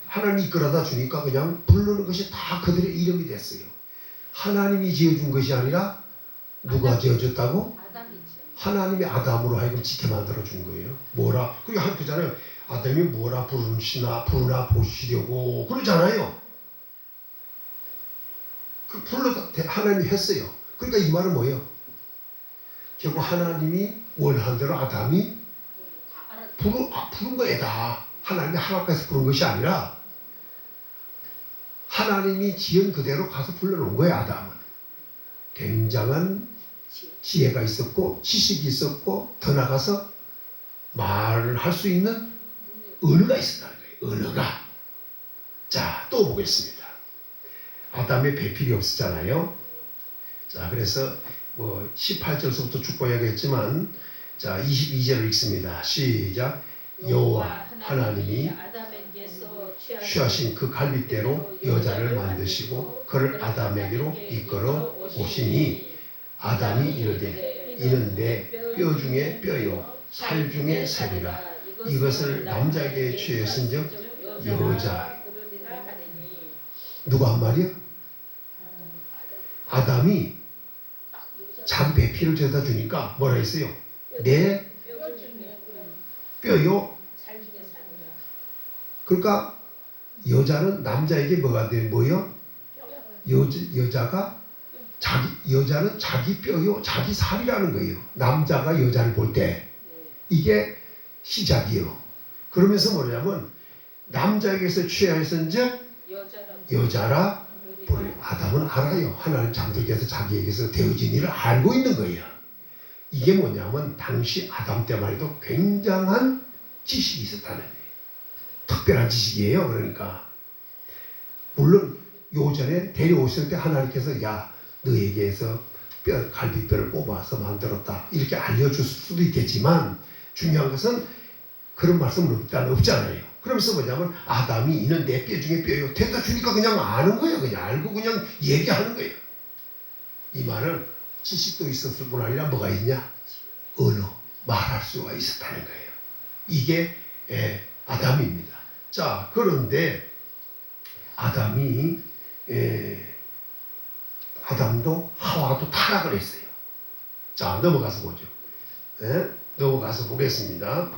하나님이 이끌어다 주니까 그냥 부르는 것이 다 그들의 이름이 됐어요. 하나님이 지어준 것이 아니라 누가 지어줬다고? 하나님이 아담으로 하여금 지게 만들어 준 거예요. 뭐라? 그게 그잖아요. 아담이 뭐라 부르나 보시려고 그러잖아요. 그 하나님이 했어요. 그러니까 이 말은 뭐예요? 결국 하나님이 원하는 대로 아담이 부른 거에다. 하나님이 하나님께서 부른 것이 아니라 하나님이 지은 그대로 가서 불러놓은 거예요. 아담은. 굉장한 지혜가 있었고 지식이 있었고 더 나가서 말을 할 수 있는 언어가 있었다는 거예요. 언어가. 자, 또 보겠습니다. 아담의 배필이 없었잖아요. 자, 그래서 뭐 18절서부터 쭉 봐야겠지만, 자, 22절을 읽습니다. 시작. 여호와 하나님이 취하신 그 갈빗대로 여자를 만드시고 그를 아담에게로 이끌어 오시니 아담이 이르되 이는 내 뼈 중에 뼈요 살 중에 살이라. 이것을 남자에게 취했은즉 여자. 누가 한 말이야? 아담이 자기 배필을 줘다 주니까 뭐라 했어요? 내 뼈요. 그러니까 여자는 남자에게 뭐가 돼? 뭐요? 여자는 자기 뼈요, 자기 살이라는 거예요. 남자가 여자를 볼 때. 이게 시작이요. 그러면서 뭐냐면, 남자에게서 취하였은즉 여자라 부르요. 아담은 알아요. 하나님 잠들께서 자기에게서 되어진 일을 알고 있는 거예요. 이게 뭐냐면, 당시 아담 때만 해도 굉장한 지식이 있었다는 거예요. 특별한 지식이에요. 그러니까. 물론, 요전에 데려오실 때 하나님께서 야, 너에게서 갈비뼈를 뽑아서 만들었다. 이렇게 알려줄 수도 있겠지만 중요한 것은 그런 말씀은 없잖아요. 그러면서 뭐냐면 아담이 이는 내 뼈 중에 뼈요. 데려다 주니까 그냥 아는 거예요. 그냥 알고 그냥 얘기하는 거예요. 이 말은 지식도 있었을 뿐 아니라 뭐가 있냐? 언어, 말할 수가 있었다는 거예요. 이게 아담입니다. 자, 그런데 아담도 하와도 타락을 했어요. 자, 넘어가서 보죠. 넘어가서 보겠습니다.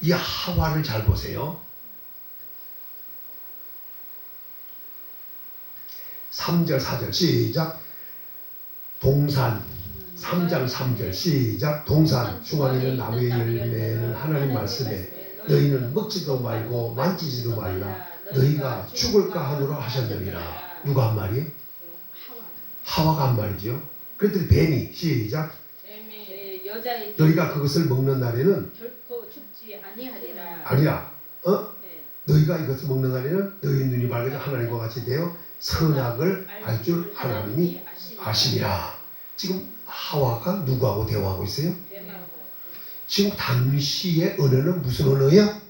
이 하와를 잘 보세요. 3절 4절 시작. 동산 3장 3절 시작. 동산 중앙에 있는 나무의 열매는 하나님 말씀에 너희는 먹지도 말고 만지지도 말라. 너희가 죽을까 하노라 하셨느니라. 누가 한 말이에요? 하와가 한 말이죠. 그랬더니 뱀이 시작. 여자의 너희가 그것을 먹는 날에는 결코 죽지 아니하리라. 아니야. 네. 너희가 이것을 먹는 날에는 너희 눈이 밝아져 하나님과 같이 되어 선악을 알 줄 하나님이 아시니라. 지금 하와가 누구하고 대화하고 있어요? 뱀하고 지금 당시의 언어는 무슨 언어야?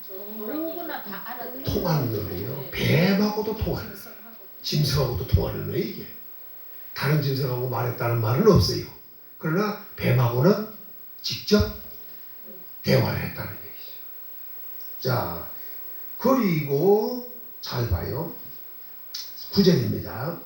누구나 다 알아듣는 통하는 언어예요. 뱀하고도 통하는, 짐승하고도 통하는 언어예요. 이게 다른 짐승하고 말했다는 말은 없어요. 그러나 뱀하고는 직접 대화를 했다는 얘기죠. 자, 그리고 잘 봐요. 9절입니다.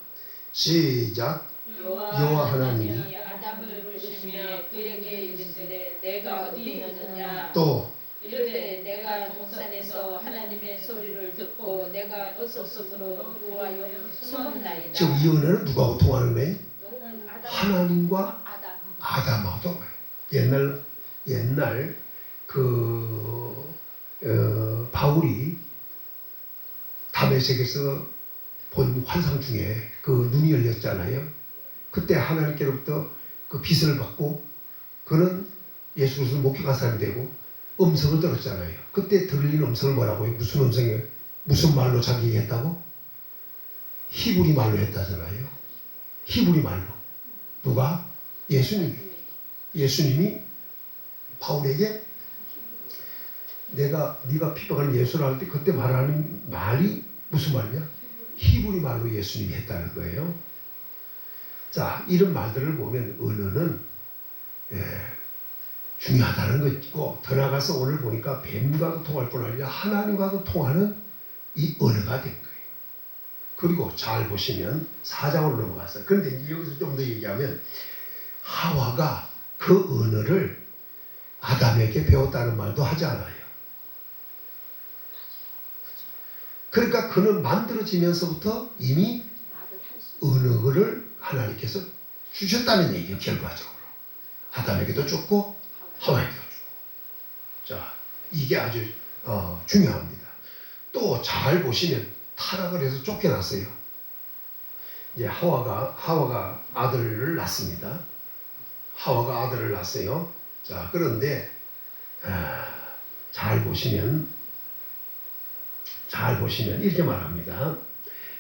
시작. 여호와 하나님이 아담을 부르시며 그에게 이르시되 내가 어디 있느냐. 또 이르되 내가 동산에서 하나님의 소리를 듣고 내가 버섯으로 들어와요 숨었나이다. 지금 이 언어는 누구하고 통하는 거예요? 너는 하나님과 아담. 아담하고 통해요. 옛날 바울이 다메섹에서 본 환상 중에 그 눈이 열렸잖아요. 그때 하나님께로부터 그 빛을 받고 그는 예수 그리스도를 목격한 사람이 되고 음성을 들었잖아요. 그때 들린 음성을 뭐라고 해요? 무슨 음성이에요? 무슨 말로 자기 얘기했다고? 히브리 말로 했다잖아요. 히브리 말로. 누가? 예수님이 바울에게 네가 핍박하는 예수를 할 때 그때 말하는 말이 무슨 말이냐? 히브리 말로 예수님이 했다는 거예요. 자, 이런 말들을 보면 언어는 중요하다는 거 있고, 더 나아가서 오늘 보니까 뱀과도 통할 뿐 아니라 하나님과도 통하는 이 언어가 된 거예요. 그리고 잘 보시면 4장으로 넘어갔어요. 그런데 여기서 좀 더 얘기하면 하와가 그 언어를 아담에게 배웠다는 말도 하지 않아요. 그러니까 그는 만들어지면서부터 이미 언어를 하나님께서 주셨다는 얘기예요. 결과적으로 아담에게도 줬고 하와에게도 주고. 자, 이게 아주 중요합니다. 또 잘 보시면 타락을 해서 쫓겨났어요. 이제 하와가 아들을 낳습니다. 하와가 아들을 낳았어요. 자, 그런데 잘 보시면 이렇게 말합니다.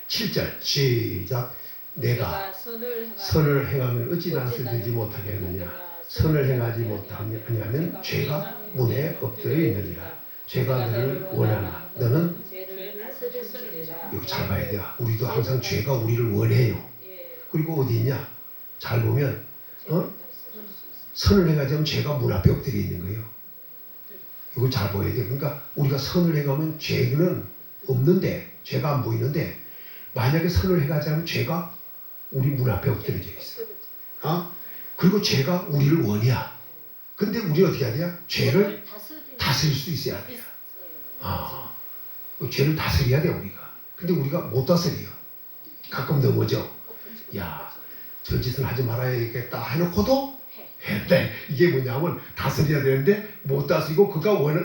7절 시작. 내가 선을 행하면 어찌 낯을 들지 못하게 하느냐. 선을 행하지 못하면 죄가 문에 엎드려 있느니라. 죄가 너를 원하나 너는 이거 잘 봐야 돼요. 우리도 항상 죄가 우리를 원해요. 그리고 어디 있냐? 잘 보면 선을 행하지 않으면 죄가 문 앞에 엎드려 있는 거예요. 이걸 잘 봐야 돼요. 그러니까 우리가 선을 행하면 죄는 없는데, 죄가 안 보이는데, 만약에 선을 행하지 않으면 죄가 우리 문 앞에 엎드려져 있어. 그리고 죄가 우리를 원이야. 근데 우리는 어떻게 해야 돼요? 죄를 다스릴 수 있어야 돼요. 죄를 다스려야 돼 우리가. 근데 우리가 못 다스려요. 가끔 넘어져. 야, 저 짓은 하지 말아야겠다 해놓고도 해. 이게 뭐냐면 다스려야 되는데 못 다스리고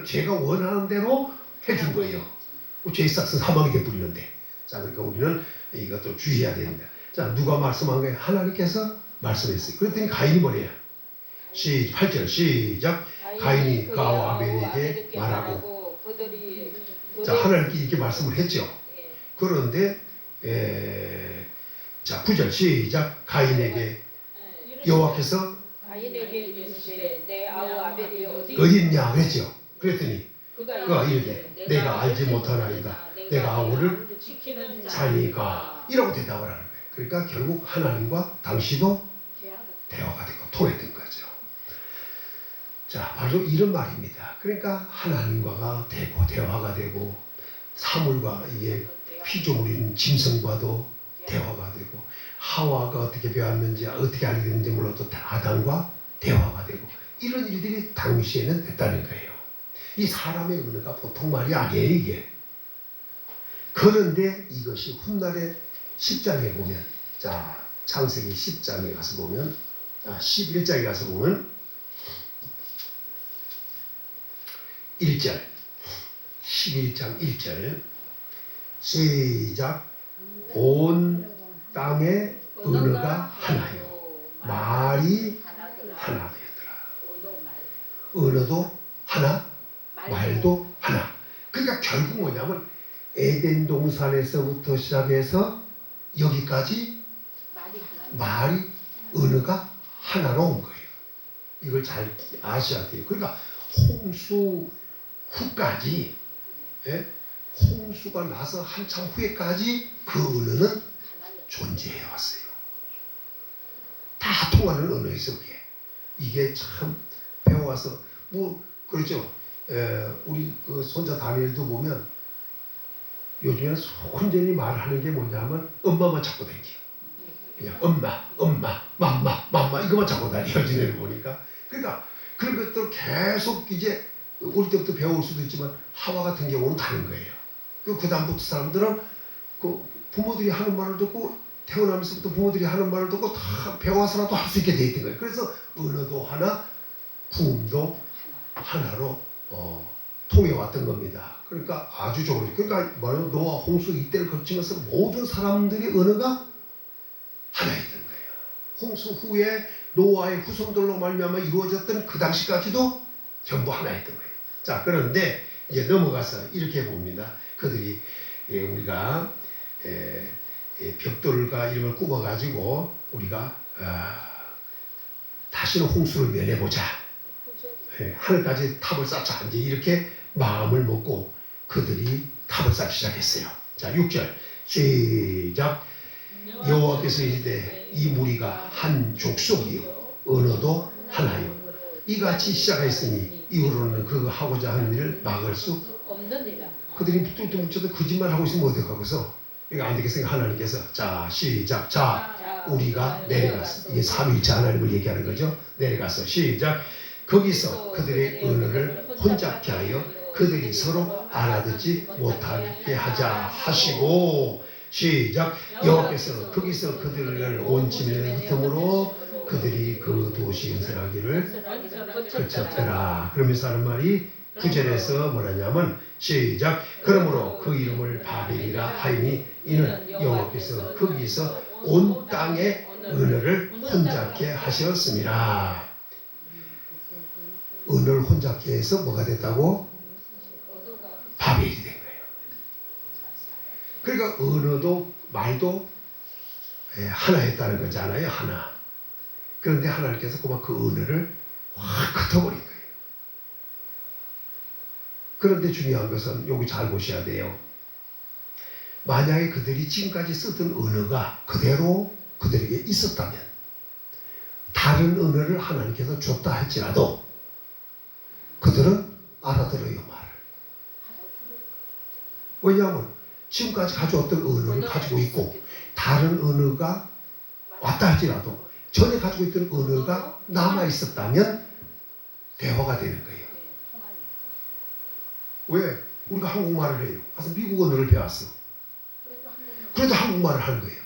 제가 원하는 대로 해준 거예요. 죄의 싹은 사망이 되어버리는데. 자, 그러니까 우리는 이것도 주의해야 됩니다. 자, 누가 말씀한 거예요? 하나님께서 말씀했어요. 그랬더니 가인이 뭐래요? 8절 시작. 가인이 가와 아벨에게 말하고. 자, 하나님께 이렇게 말씀을 했죠. 그런데 자, 9절 시작. 가인에게 여호와께서 가인에게 이르시되 내 아우 아벨이 어디 있냐 그랬죠. 그랬더니 그가 이르되 내가 알지 못하나이다. 내가 아우를 지키는 자니까 이라고 대답을 하는 거예요. 그러니까 결국 하나님과 당시도 대화가 되고 통했던 거죠. 자, 바로 이런 말입니다. 그러니까 하나님과가 되고 대화가 되고 사물과 이게 피조물인 짐승과도 대화가 되고 하와가 어떻게 배웠는지 어떻게 알게 됐는지 몰라도 아담과 대화가 되고 이런 일들이 당시에는 됐다는 거예요. 이 사람의 언어가 보통 말이 아니에요 이게. 그런데 이것이 훗날에 10장에 보면, 자, 창세기 10장에 가서 보면, 11장에 가서 보면 1절 11장 1절 시작. 온 땅의 언어가 하나요 말이 언어도 하나, 말도 하나. 그러니까 결국 뭐냐면 에덴 동산에서부터 시작해서 여기까지 말이 언어가 하나로 온 거예요. 이걸 잘 아셔야 돼요. 그러니까 홍수 후까지, 예? 홍수가 나서 한참 후에까지 그 언어는 존재해 왔어요. 다 통하는 언어의 속에. 이게 참 배워와서 뭐 그렇죠. 우리 그 손자 다니엘도 보면 요즘에는 손전이 말하는 게 뭐냐면 엄마만 찾고 다녀요. 그냥 엄마, 맘마 이거만 찾고 다녀요. 요즘에는 보니까. 그러니까 그런 것들 계속 이제 어릴 때부터 배울 수도 있지만 하와 같은 경우는 다른 거예요. 그 다음부터 사람들은 그 부모들이 하는 말을 듣고 태어나면서부터 부모들이 하는 말을 듣고 다 배워서라도 할 수 있게 돼 있던 거예요. 그래서 언어도 하나, 구음도 하나로 통해왔던 겁니다. 그러니까 아주 좋은, 그러니까 노아 홍수 이때를 거치면서 모든 사람들의 언어가 하나였던 거예요. 홍수 후에 노아의 후손들로 말미암아 이루어졌던 그 당시까지도 전부 하나였던 거예요. 자, 그런데 이제 넘어가서 이렇게 봅니다. 그들이 우리가 벽돌과 이런 걸 굽어가지고 우리가 다시는 홍수를 면해보자. 하늘까지 탑을 쌓자. 이제 이렇게 마음을 먹고 그들이 탑을 쌓기 시작했어요. 자, 6절 시작. 여호와께서 이르되 이 무리가 한 족속이요 언어도 하나요. 이같이 시작하였으니 이후로는 그 하고자 하는 일을 막을 수 없느니라. 그들이 뚱뚱 뭉쳐서 거짓말 하고 있으면 어떡하고서 이거 안 되겠으니까 하나님께서 자 시작 자 우리가 내려갔어. 이게 삼위일체 하나님을 얘기하는 거죠. 내려가서 시작. 거기서 그들의 언어를 혼잡케 하여 그들이 서로 알아듣지 못하게 하자 하시고 시작. 여호와께서 거기서 그들을 온 짐을 흩음으로 그들이 그 도시 연설하기를 그쳤더라. 그러면서 하는 말이 9절에서 뭐라냐면 시작. 그러므로 그 이름을 바벨이라 하이니 이는 여호와께서 거기서 온 땅의 언어를 혼잡케 하셨습니다. 언어를 혼잡케 해서 뭐가 됐다고? 바벨이 된 거예요. 그러니까 언어도 말도 하나였다는 거잖아요. 하나. 그런데 하나님께서 그만 그 언어를 확 흩어버린 거예요. 그런데 중요한 것은 여기 잘 보셔야 돼요. 만약에 그들이 지금까지 쓰던 언어가 그대로 그들에게 있었다면 다른 언어를 하나님께서 줬다 할지라도 그들은 알아들어요 말을. 왜냐하면 지금까지 가져왔던 언어를 가지고 있고 다른 언어가 왔다 할지라도 전에 가지고 있던 언어가 남아 있었다면 대화가 되는 거예요. 왜? 우리가 한국말을 해요. 가서 미국 언어를 배웠어. 그래도 한국말을 하는 거예요.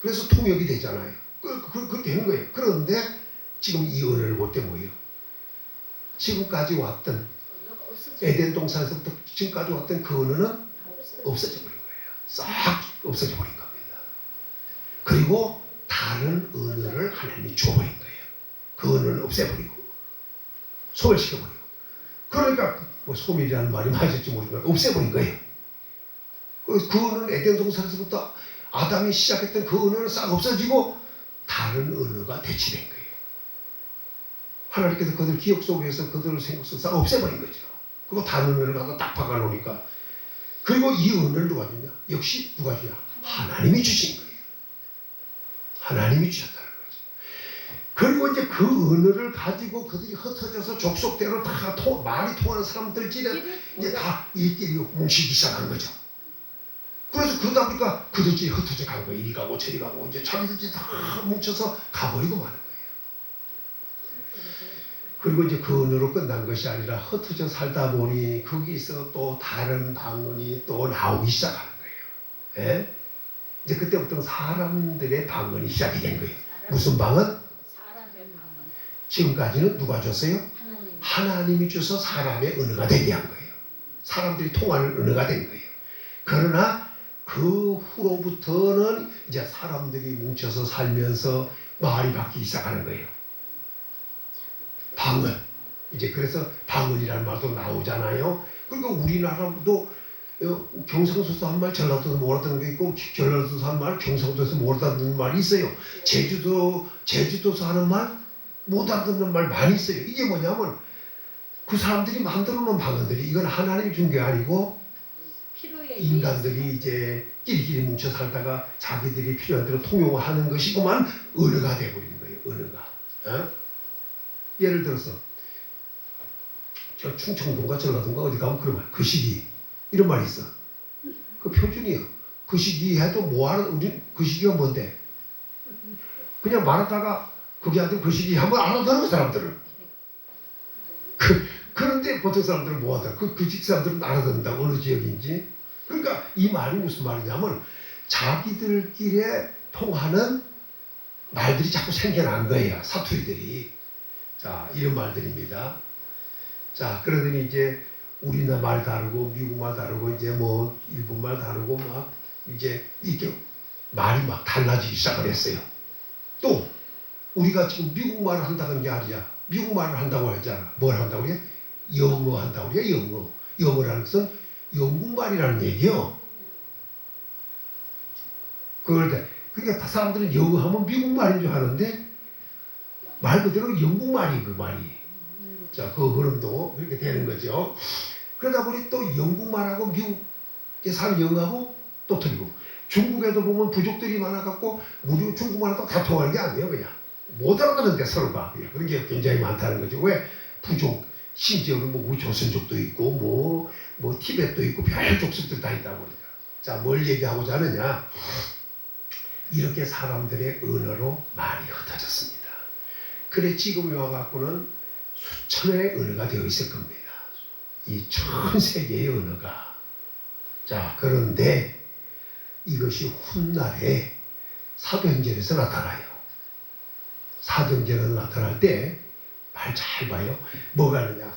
그래서 통역이 되잖아요. 그렇게 되는 거예요. 그런데 지금 이 언어를 볼 때 뭐예요? 지금까지 왔던 에덴 동산에서부터 지금까지 왔던 그 언어는 없어져 버린 거예요. 싹 없어져 버린 겁니다. 그리고 다른 언어를 하나님이 줘버린 거예요. 그 언어는 없애버리고 소멸시켜버리고. 그러니까 뭐 소멸이라는 말이 맞을지 모르지만 없애버린 거예요. 그 언어는 에덴 동산에서부터 아담이 시작했던 그 언어는 싹 없어지고 다른 언어가 대치된 거예요. 하나님께서 그들 기억 속에서 그들 생각 속에서 싹 없애버린 거죠. 그리고 다른 언어를 갖다 딱 박아놓으니까. 그리고 이 언어를 누가 주냐? 역시 누가 주냐? 하나님이 주신 거예요. 하나님이 주셨다는 거죠. 그리고 이제 그 언어를 가지고 그들이 흩어져서 족속대로 다 말이 통하는 사람들끼리 이제 다 일끼리 뭉치기 시작한 거죠. 그래서 그러다 보니까 그들끼리 흩어져 간 거예요. 이리 가고 저리 가고 이제 자기들끼리 다 뭉쳐서 가버리고 마는 거예요. 그리고 이제 그 언어로 끝난 것이 아니라 흩어져 살다 보니 거기서 또 다른 방언이 또 나오기 시작하는 거예요. 예? 이제 그때부터는 사람들의 방언이 시작이 된 거예요. 무슨 방언? 지금까지는 누가 줬어요? 하나님이 줘서 사람의 언어가 되게 한 거예요. 사람들이 통하는 언어가 된 거예요. 그러나 그 후로부터는 이제 사람들이 뭉쳐서 살면서 말이 바뀌기 시작하는 거예요. 방언. 이제 그래서 방언이라는 말도 나오잖아요. 그러니까 우리나라도 경상도에서 한 말 전라도에서 못 알아듣는 게 있고 전라도에서 한 말 경상도에서 못 알아듣는 말이 있어요. 제주도에서 하는 말 못 알아듣는 말 많이 있어요. 이게 뭐냐면 그 사람들이 만들어 놓은 방언들이 이건 하나님이 준 게 아니고 인간들이 이제 끼리끼리 뭉쳐 살다가 자기들이 필요한 대로 통용하는 것이고만 언어가 돼버린 거예요. 언어가. 예를 들어서 저 충청도인가 전라도인가 어디 가면 그런 말, 그 시기 이런 말이 있어. 그 표준이에요. 그 시기 해도 뭐하는 우리 그 시기가 뭔데? 그냥 말하다가 그게 안 되면 그 시기 한번 알아듣는 사람들은. 그런데 보통 사람들은 뭐하다? 그 집 사람들은 알아듣는다고 어느 지역인지. 그러니까 이 말이 무슨 말이냐면 자기들끼리 통하는 말들이 자꾸 생겨난 거예요. 사투리들이. 자, 이런 말들입니다. 자, 그러더니 이제 우리나라 말 다르고 미국 말 다르고 이제 뭐 일본 말 다르고 막 이제 이렇게 말이 막 달라지기 시작을 했어요. 또 우리가 지금 미국 말을 한다는 게 아니야. 미국 말을 한다고 하잖아. 뭘 한다고 그래? 영어 한다고 그래. 영어. 영어라는 것은 영국 말이라는 얘기요. 그러니까 사람들은 영어 하면 미국 말인 줄 아는데 말 그대로 영국 말이 그 말이. 자, 그 흐름도 그렇게 되는 거죠. 그러다 보니 또 영국 말하고 미국에 사는 영어하고 또 틀리고 중국에도 보면 부족들이 많아갖고 무료 중국말하고 다 통하는 게 아니에요. 그냥 못 알아듣는데 서로가 그런 게 굉장히 많다는 거죠. 왜? 부족 심지어는 뭐 우리 조선족도 있고 뭐 티벳도 있고 별 족속들 다 있다고 그러니까. 자, 뭘 얘기하고자 하느냐? 이렇게 사람들의 언어로 말이 흩어졌습니다. 그래 지금에 와갖고는 수천의 언어가 되어 있을 겁니다. 이 전 세계의 언어가. 자, 그런데 이것이 훗날에 사도행전에서 나타나요. 사도행전에서 나타날 때 말 잘 봐요. 뭐가 하느냐?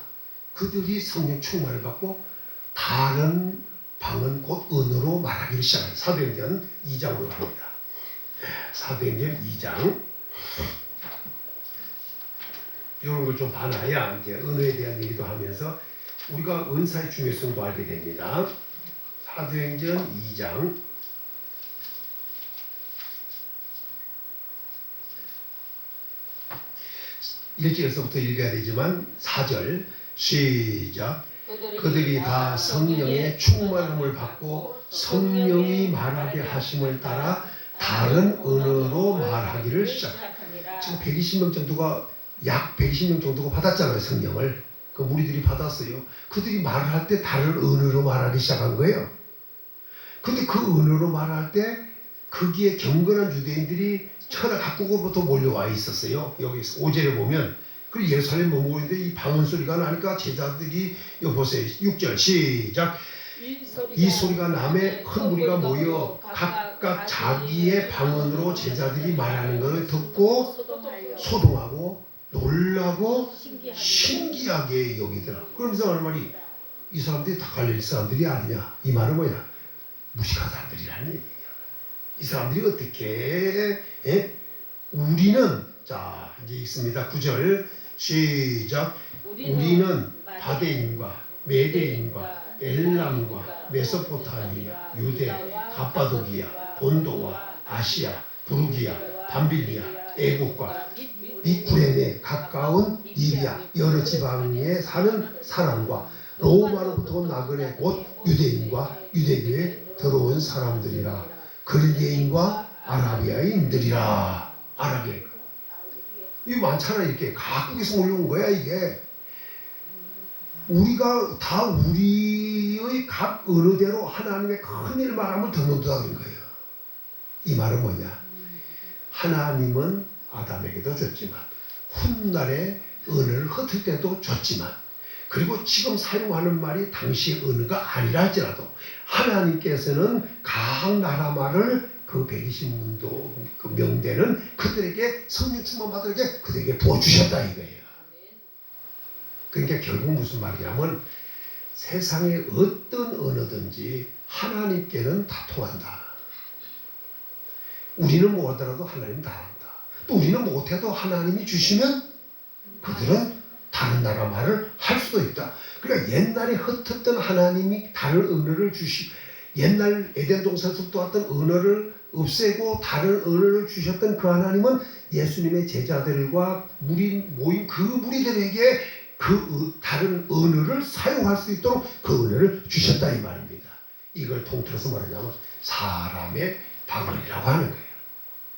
그들이 성령 충만을 받고 다른 방언 곧 언어로 말하기를 시작해요. 사도행전 2장으로 갑니다. 사도행전 2장. 이런 걸 좀 봐놔야 이제 언어에 대한 얘기도 하면서 우리가 은사의 중요성도 알게 됩니다. 사도행전 2장 1절에서부터 읽어야 되지만 4절 시작. 그들이 다 성령의 충만함을 받고 성령이 말하게 하심을 따라 다른 언어로 말하기를 시작합니다. 지금 120명 정도가 약 120명 정도가 받았잖아요. 성령을. 그 무리들이 받았어요. 그들이 말을 할 때 다른 언어로 말하기 시작한 거예요. 근데 그 언어로 말할 때 거기에 경건한 유대인들이 천하 각국으로부터 몰려와 있었어요. 여기 5절에 보면 그리고 예루살렘 머무고 있는데 이 방언 소리가 나니까 제자들이 여기 보세요. 6절 시작. 이 소리가 남의 큰 무리가 모여 각각 자기의 방언으로 제자들이 말하는 것을 듣고 소동하고 놀라고 신기하게 여기더라. 그러면서 하는 말이 이 사람들이 다 갈릴리 사람들이 아니냐. 이 말은 뭐냐? 무식한 사람들이라는 얘기야. 이 사람들이 어떻게 우리는 자 이제 있습니다. 9절 시작. 우리는 바데인과 메데인과 엘람과 메소포타미아, 유대, 갑바도기아, 본도와 아시아, 부르기아, 밤빌리아, 애국과 미쿠레네 가까운 리비아 여러 지방에 사는 사람과 로마로부터 온 나그네 곧 유대인과 유대교에 들어온 사람들이라. 그리게인과 아라비아인들이라. 아라비아. 이거 많잖아. 이렇게 각국에서 몰려온 거야 이게. 우리가 다 우리의 각 언어대로 하나님의 큰일 말함을 듣는다는 거예요. 이 말은 뭐냐? 하나님은 아담에게도 줬지만 훗날에 언어를 흩을 때도 줬지만 그리고 지금 사용하는 말이 당시의 언어가 아니라 할지라도 하나님께서는 각 나라 말을 그 120문도 그 명대는 그들에게 성령 충만 받들에게 그들에게 부어주셨다 이거예요. 그러니까 결국 무슨 말이냐면 세상의 어떤 언어든지 하나님께는 다 통한다. 우리는 못하더라도 하나님 다 한다. 또 우리는 못해도 하나님이 주시면 그들은 다른 나라 말을 할 수도 있다. 그러니까 옛날에 흩었던 하나님이 다른 언어를 옛날 에덴 동산에서부터 왔던 언어를 없애고 다른 언어를 주셨던 그 하나님은 예수님의 제자들과 모인 그 무리들에게 그 다른 언어를 사용할 수 있도록 그 언어를 주셨다 이 말입니다. 이걸 통틀어서 말하자면 사람의 방언이라고 하는 거예요.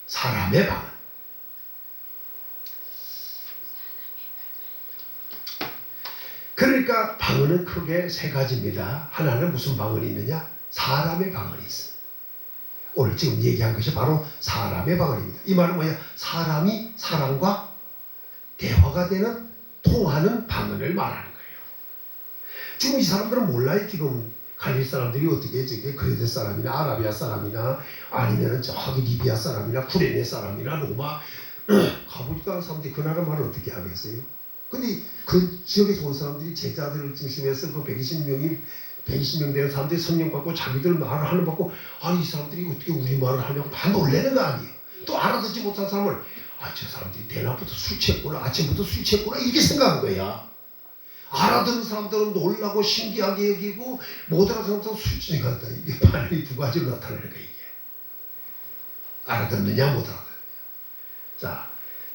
사람의 방언. 그러니까 방언은 크게 세 가지입니다. 하나는 무슨 방언이 있느냐? 사람의 방언이 있어요. 오늘 지금 얘기한 것이 바로 사람의 방언입니다. 이 말은 뭐냐? 사람이 사람과 대화가 되는 통하는 방언을 말하는 거예요. 지금 이 사람들은 몰라요. 지금 갈릴 사람들이 어떻게 저게 그레데 사람이나 아라비아 사람이나 아니면 저기 리비아 사람이나 쿠레네 사람이나 로마 가보지도 않은 사람들이 그 나라 말을 어떻게 하겠어요? 근데 그 지역에서 온 사람들이 제자들을 중심해서 그 120명 되는 사람들이 성령 받고 자기들 말을 하는 받고 아니 이 사람들이 어떻게 우리 말을 하냐고 다 놀래는 거 아니에요. 또 알아듣지 못한 사람을 저 사람들이 대낮부터 술 취했구나 아침부터 술 취했구나 이렇게 생각한 거야. 알아듣는 사람들은 놀라고 신기하게 여기고 못 알아듣는 사람들은 술 취한다. 이게 반응이 두 가지로 나타나는 거야 이게. 알아듣느냐 못 알아듣느냐. 자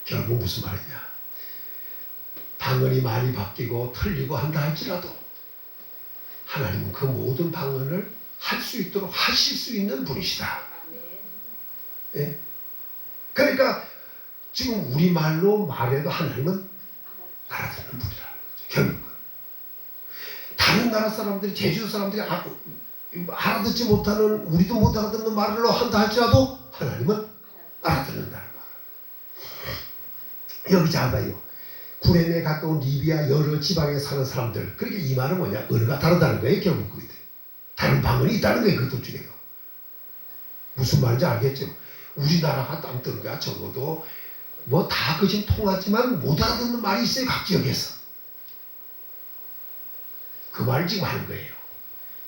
결국 무슨 말이냐. 방언이 많이 바뀌고 틀리고 한다 할지라도 하나님은 그 모든 방언을 할 수 있도록 하실 수 있는 분이시다. 예? 그러니까 지금 우리말로 말해도 하나님은 알아듣는 분이라는 거죠. 결국은 다른 나라 사람들이 제주도 사람들이 알아듣지 못하는 우리도 못 알아듣는 말로 한다 할지라도 하나님은 알아듣는다는 말. 여기 잘 봐요. 구레네에 가까운 리비아 여러 지방에 사는 사람들. 그러니까 이 말은 뭐냐? 언어가 다르다는 거예요. 결국 그게 다른 방언이 있다는 거예요. 그것들 중에도. 무슨 말인지 알겠죠? 우리나라가 땅 뜨는 거야. 적어도 뭐 다 그집 통하지만 못 알아듣는 말이 있어요. 각 지역에서. 그 말을 지금 하는 거예요.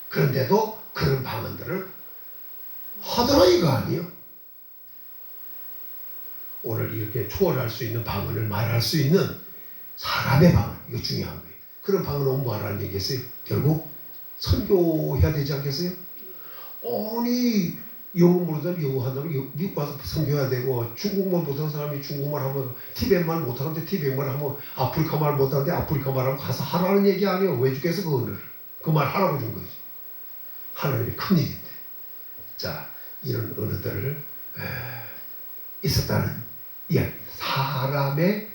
그런데도 그런 방언들을 하더라 이거 아니에요. 오늘 이렇게 초월할 수 있는 방언을 말할 수 있는 사람의 방언, 이거 중요한 거예요. 그런 방언 오면 뭐하라는 얘기겠어요? 결국 선교해야 되지 않겠어요? 아니 영어 모르면 영어 한다면 미국 와서 선교해야 되고 중국말 못하는 사람이 중국말 하면 티벳말 못하는데 티벳말 하면 아프리카 말 못하는데 아프리카 말 하면 가서 하라는 얘기 아니에요. 왜 주겠어 그 언어를. 그 말 하라고 준 거지. 하나님의 큰일인데. 자 이런 언어들을 있었다는 이야기입니다. 사람의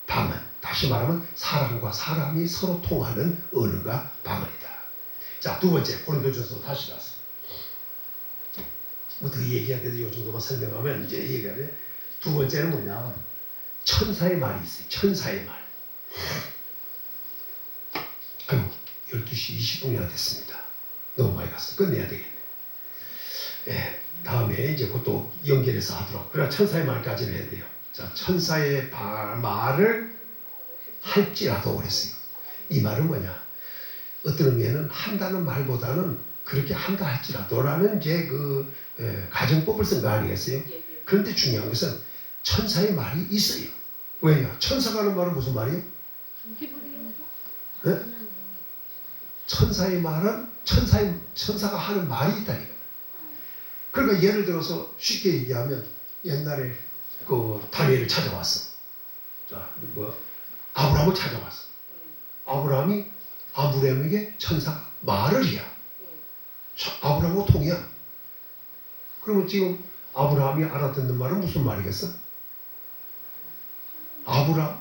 방언. 다시 말하면 사람과 사람이 서로 통하는 언어가 방언이다. 자, 두 번째 고린도전서 다시 가서 뭐 더 얘기해야 돼도 이 정도만 설명하면 이제 얘기가 돼. 두 번째는 뭐냐면 천사의 말이 있어요. 천사의 말. 아이고 12시 20분이나 됐습니다. 너무 많이 갔어. 끝내야 되겠네. 예, 다음에 이제 그것도 연결해서 하도록. 그러나 천사의 말까지는 해야 돼요. 자, 천사의 말을 할지라도 그랬어요. 이 말은 뭐냐? 어떤 의미에는 한다는 말보다는 그렇게 한다 할지라도라는 이제 그 가정법을 쓴 거 아니겠어요? 그런데 중요한 것은 천사의 말이 있어요. 왜냐? 천사가 하는 말은 무슨 말이에요? 네? 천사의 말은 천사가 하는 말이 있다니까. 그러니까 예를 들어서 쉽게 얘기하면 옛날에 그 다니엘을 찾아왔어. 자, 뭐 아브라함을 찾아왔어. 아브라함이 아브라함에게 천사가 말을 해야. 아브라함하고 통이야. 그러면 지금 아브라함이 알아듣는 말은 무슨 말이겠어?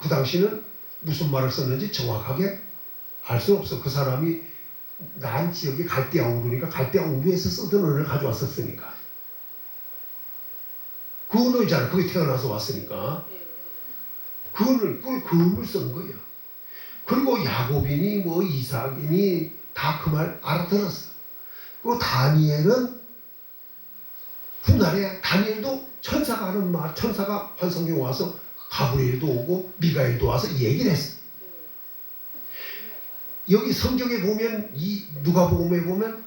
그 당시는 무슨 말을 썼는지 정확하게 알 수 없어. 그 사람이 난 지역에 갈대아 우르니까 갈대아 우르에서 쓰던 언어를 가져왔었으니까. 그 언어잖아. 거기 태어나서 왔으니까. 그 언어를 쓴 거예요. 그리고 야곱이니 뭐 이삭이니 다 그 말 알아들었어. 그리고 다니엘은 훗날에 다니엘도 천사가 하는 말, 천사가 환상에 와서 가브리엘도 오고 미가엘도 와서 얘기를 했어. 여기 성경에 보면 이 누가복음에 보면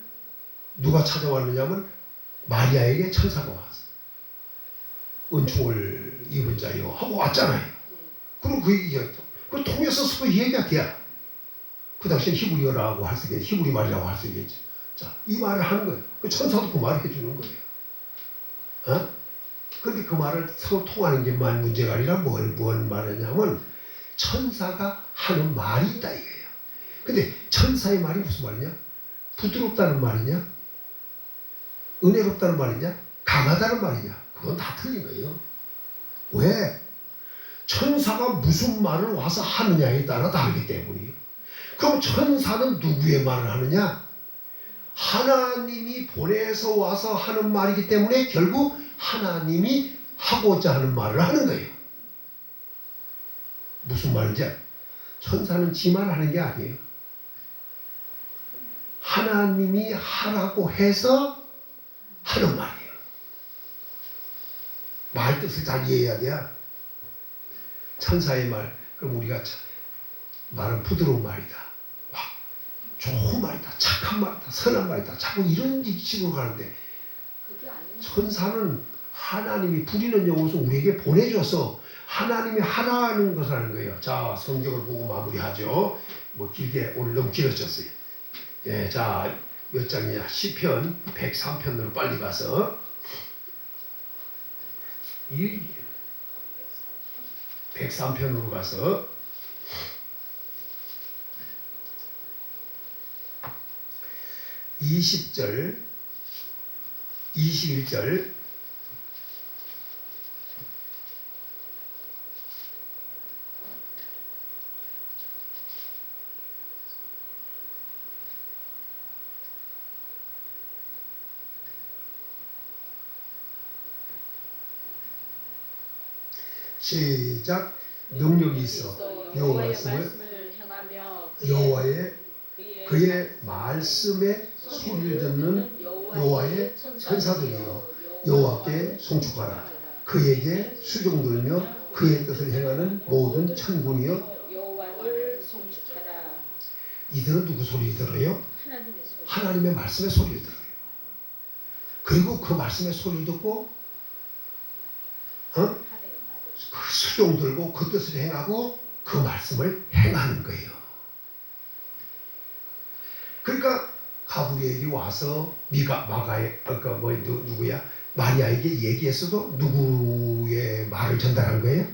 누가 찾아왔느냐면 마리아에게 천사가 왔어. 은총을 입은 자여 하고 왔잖아요. 그럼 그 얘기가 그 통해서 서로 이해가 돼야. 그 당시에 히브리어라고 할 수 있겠지. 히브리 말이라고 할 수 있겠지. 자, 이 말을 하는 거예요. 그 천사도 그 말을 해주는 거예요. 어? 그런데 그 말을 서로 통하는 게 문제가 아니라 뭔 말이냐면 천사가 하는 말이 있다 이거예요. 근데 천사의 말이 무슨 말이냐? 부드럽다는 말이냐? 은혜롭다는 말이냐? 강하다는 말이냐? 그건 다 틀린 거예요. 왜? 천사가 무슨 말을 와서 하느냐에 따라 다르기 때문이에요. 그럼 천사는 누구의 말을 하느냐? 하나님이 보내서 와서 하는 말이기 때문에 결국 하나님이 하고자 하는 말을 하는 거예요. 무슨 말인지 천사는 지 말 하는 게 아니에요. 하나님이 하라고 해서 하는 말이에요. 말 뜻을 잘 이해해야 돼요. 천사의 말, 그럼 우리가 말은 부드러운 말이다. 막 좋은 말이다. 착한 말이다. 선한 말이다. 자꾸 이런 식으로 가는데 천사는 하나님이 부리는 영혼을 우리에게 보내줘서 하나님이 하라는 것을 하는 거예요. 자, 성경을 보고 마무리하죠. 뭐 길게 오늘 너무 길어졌어요. 예, 자, 몇 장이냐? 시편 103편으로 빨리 가서 이 103편으로 가서 20절, 21절, 시작. 능력이 있어 여호와의 말씀을 행하며 그의 말씀에 소리를 듣는 여호와의 천사들이여 여호와께 송축하라. 그에게 수종들며 그의 뜻을 행하는 모든 천군이여 여호와를 송축하라. 이들은 누구 소리 들어요? 하나님의 소리. 하나님의 말씀의 소리를 들어요. 그리고 그 말씀의 소리를 듣고 그 수종 들고 그 뜻을 행하고 그 말씀을 행하는 거예요. 그러니까 가브리엘이 와서 누구야? 마리아에게 얘기했어도 누구의 말을 전달한 거예요?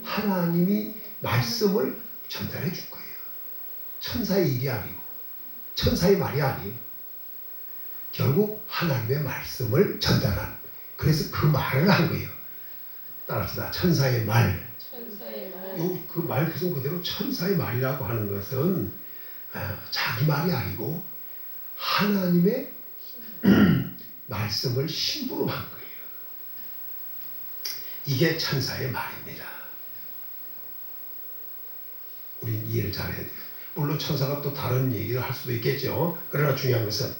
하나님이 말씀을 전달해 줄 거예요. 천사의 일이 아니고 천사의 말이 아니에요. 결국 하나님의 말씀을 전달한. 그래서 그 말을 한 거예요. 따라서 천사의 말. 그 말 그대로 천사의 말이라고 하는 것은 자기 말이 아니고 하나님의 말씀을 심부름 한 거예요. 이게 천사의 말입니다. 우린 이해를 잘해야 돼요. 물론 천사가 또 다른 얘기를 할 수도 있겠죠. 그러나 중요한 것은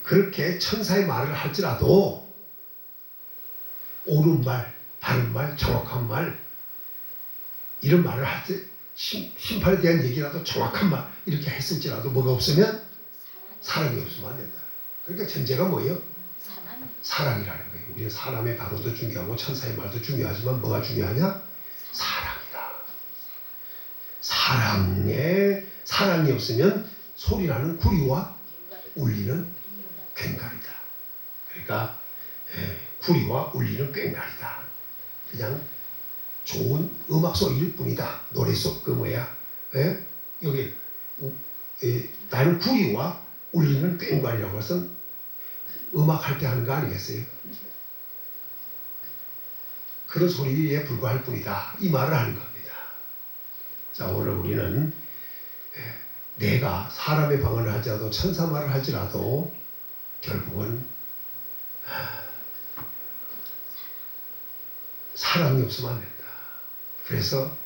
그렇게 천사의 말을 할지라도 옳은 말, 바른 말, 정확한 말 이런 말을 할 때 심판에 대한 얘기라도 정확한 말 이렇게 했을지라도 뭐가 없으면 사랑이 없으면 안 된다. 그러니까 전제가 뭐예요? 사랑이라는 거예요. 우리는 사람의 발언도 중요하고 천사의 말도 중요하지만 뭐가 중요하냐? 사랑이다. 사랑이 없으면 소리나는 구리와 울리는 꽹과리다. 그러니까 구리와 울리는 꽹과리다. 그냥 좋은 음악 소리일 뿐이다. 노래 속 여기 나는 구리와 울리는 꽹과리라고 해서 음악 할 때 하는 거 아니겠어요? 그런 소리에 불과할 뿐이다. 이 말을 하는 겁니다. 자, 오늘 우리는 내가 사람의 방언을 할지라도 천사 말을 할지라도 결국은 사랑이 없으면 안 된다. 그래서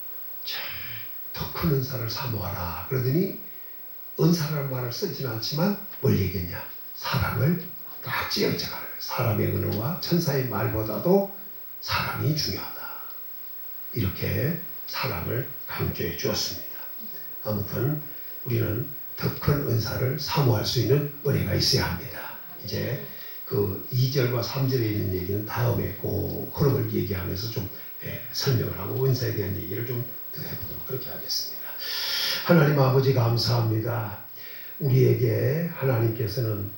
더 큰 은사를 사모하라. 그러더니 은사라는 말을 쓰지는 않지만 뭘 얘기했냐? 사랑을 같이 영접하라. 사람의 은혜와 천사의 말보다도 사랑이 중요하다. 이렇게 사랑을 강조해 주었습니다. 아무튼 우리는 더 큰 은사를 사모할 수 있는 은혜가 있어야 합니다. 이제 그 2절과 3절에 있는 얘기는 다음에 그 흐름을 얘기하면서 좀 설명을 하고 은사에 대한 얘기를 좀 더 해보도록. 그렇게 하겠습니다. 하나님 아버지 감사합니다. 우리에게 하나님께서는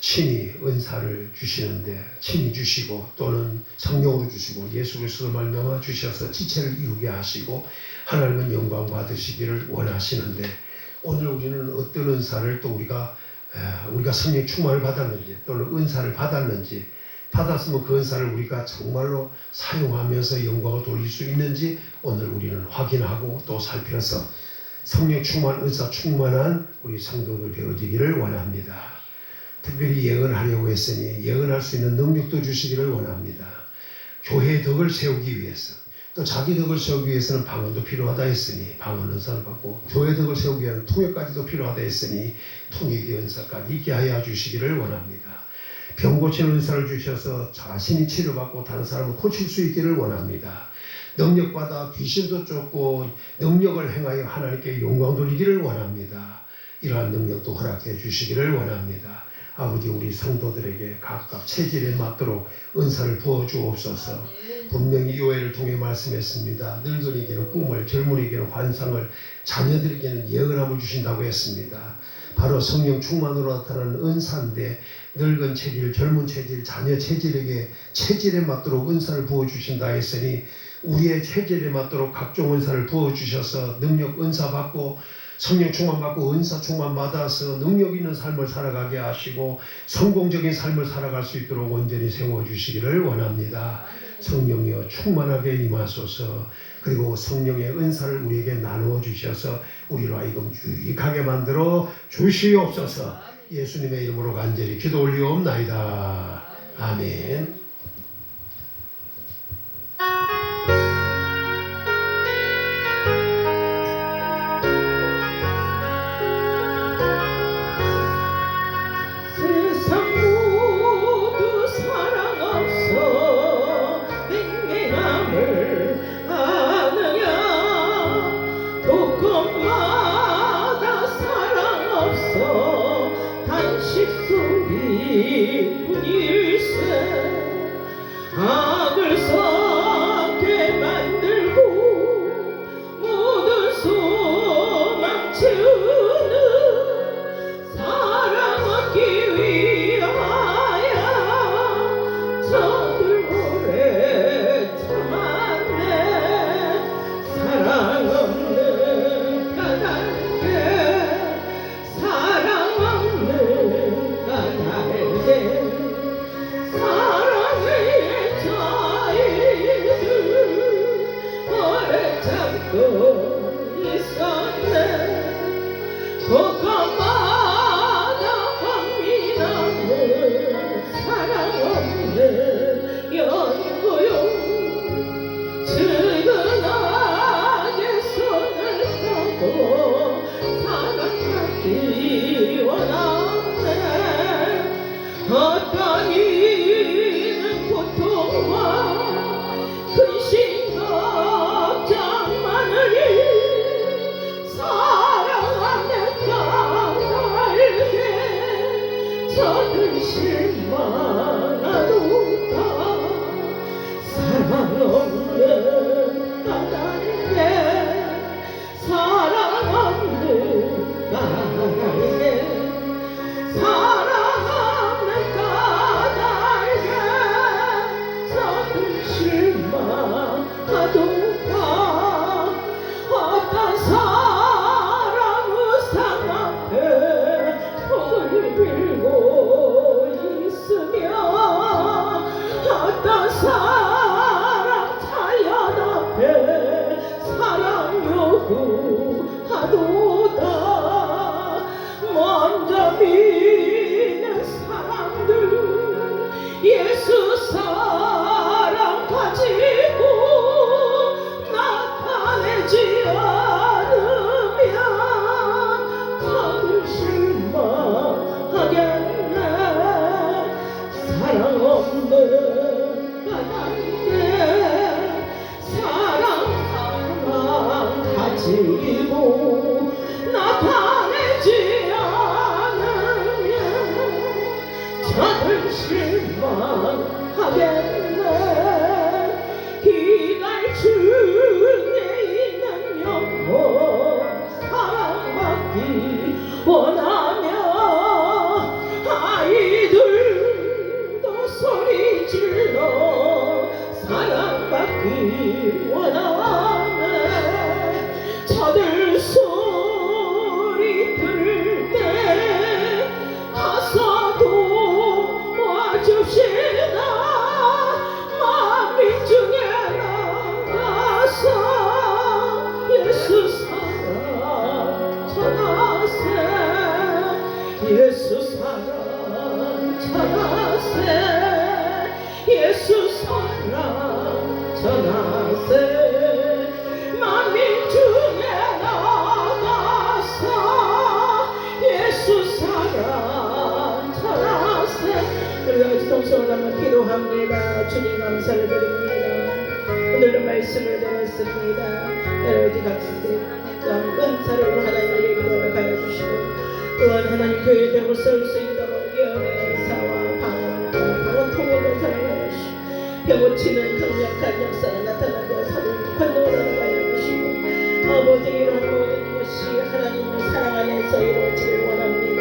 친히 은사를 주시는데 친히 주시고 또는 성령으로 주시고 예수 그리스도로 말미암아 주셔서 지체를 이루게 하시고 하나님은 영광 받으시기를 원하시는데 오늘 우리는 어떤 은사를 또 우리가 성령 충만을 받았는지 또는 은사를 받았는지 받았으면 그 은사를 우리가 정말로 사용하면서 영광을 돌릴 수 있는지 오늘 우리는 확인하고 또 살펴서 성령 충만, 은사 충만한 우리 성도들 되어지기를 원합니다. 특별히 예언하려고 했으니 예언할 수 있는 능력도 주시기를 원합니다. 교회의 덕을 세우기 위해서 또 자기 덕을 세우기 위해서는 방언도 필요하다 했으니 방언 은사를 받고 교회 덕을 세우기 위한 통역까지도 필요하다 했으니 통역의 은사까지 있게 하여 주시기를 원합니다. 병 고치는 은사를 주셔서 자신이 치료받고 다른 사람을 고칠 수 있기를 원합니다. 능력받아 귀신도 쫓고 능력을 행하여 하나님께 영광 돌리기를 원합니다. 이러한 능력도 허락해 주시기를 원합니다. 아버지 우리 성도들에게 각각 체질에 맞도록 은사를 부어주옵소서. 분명히 요엘을 통해 말씀했습니다. 늙은이에게는 꿈을, 젊은이에게는 환상을, 자녀들에게는 예언함을 주신다고 했습니다. 바로 성령 충만으로 나타나는 은사인데 늙은 체질, 젊은 체질, 자녀 체질에게 체질에 맞도록 은사를 부어주신다 했으니 우리의 체질에 맞도록 각종 은사를 부어주셔서 능력 은사 받고 성령 충만 받고 은사 충만 받아서 능력 있는 삶을 살아가게 하시고 성공적인 삶을 살아갈 수 있도록 온전히 세워주시기를 원합니다. 성령이여 충만하게 임하소서. 그리고 성령의 은사를 우리에게 나누어 주셔서 우리로 하여금 유익하게 만들어 주시옵소서. 예수님의 이름으로 간절히 기도 올리옵나이다. 아멘. 기갈 중에 있는 영 기도합니다. 주님 감사를 드립니다. 오늘도 말씀을 들었습니다. 여러가지 각색 은사를 하나님에게 허락하여 주시고 또한 하나님 교회 되고 설 수 있도록 예언의 은사와 방언 통역을 사랑하여 주시고 병 고치는 강력한 역사가 나타나고 사도님 권능을 허락하여 주시고 아버지 이런 모든 것이 하나님의 사랑 안에서 이루어지길 원합니다.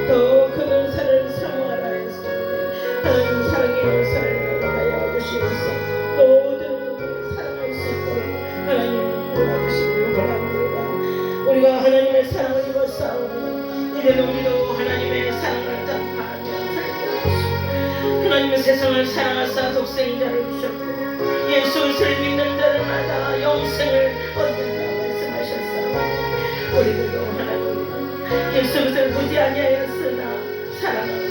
더 큰 은사를 사모하라 했습니다. 하나님 사랑의 은사를 허락하여 주시옵소서. 모든 사랑할 수 있도록 하나님 도와주시길 원합니다. 우리가 하나님의 사랑을 입었사오니 이제는 우리도 하나님의 사랑을 전파하며 살게 하시고 하나님의 세상을 사랑하사 독생자를 주셨고 예수를 믿는 자들마다 영생을 얻는다 말씀하셨사오니 우리들도 하나님 예수를 보지 아니하였으나 사랑하고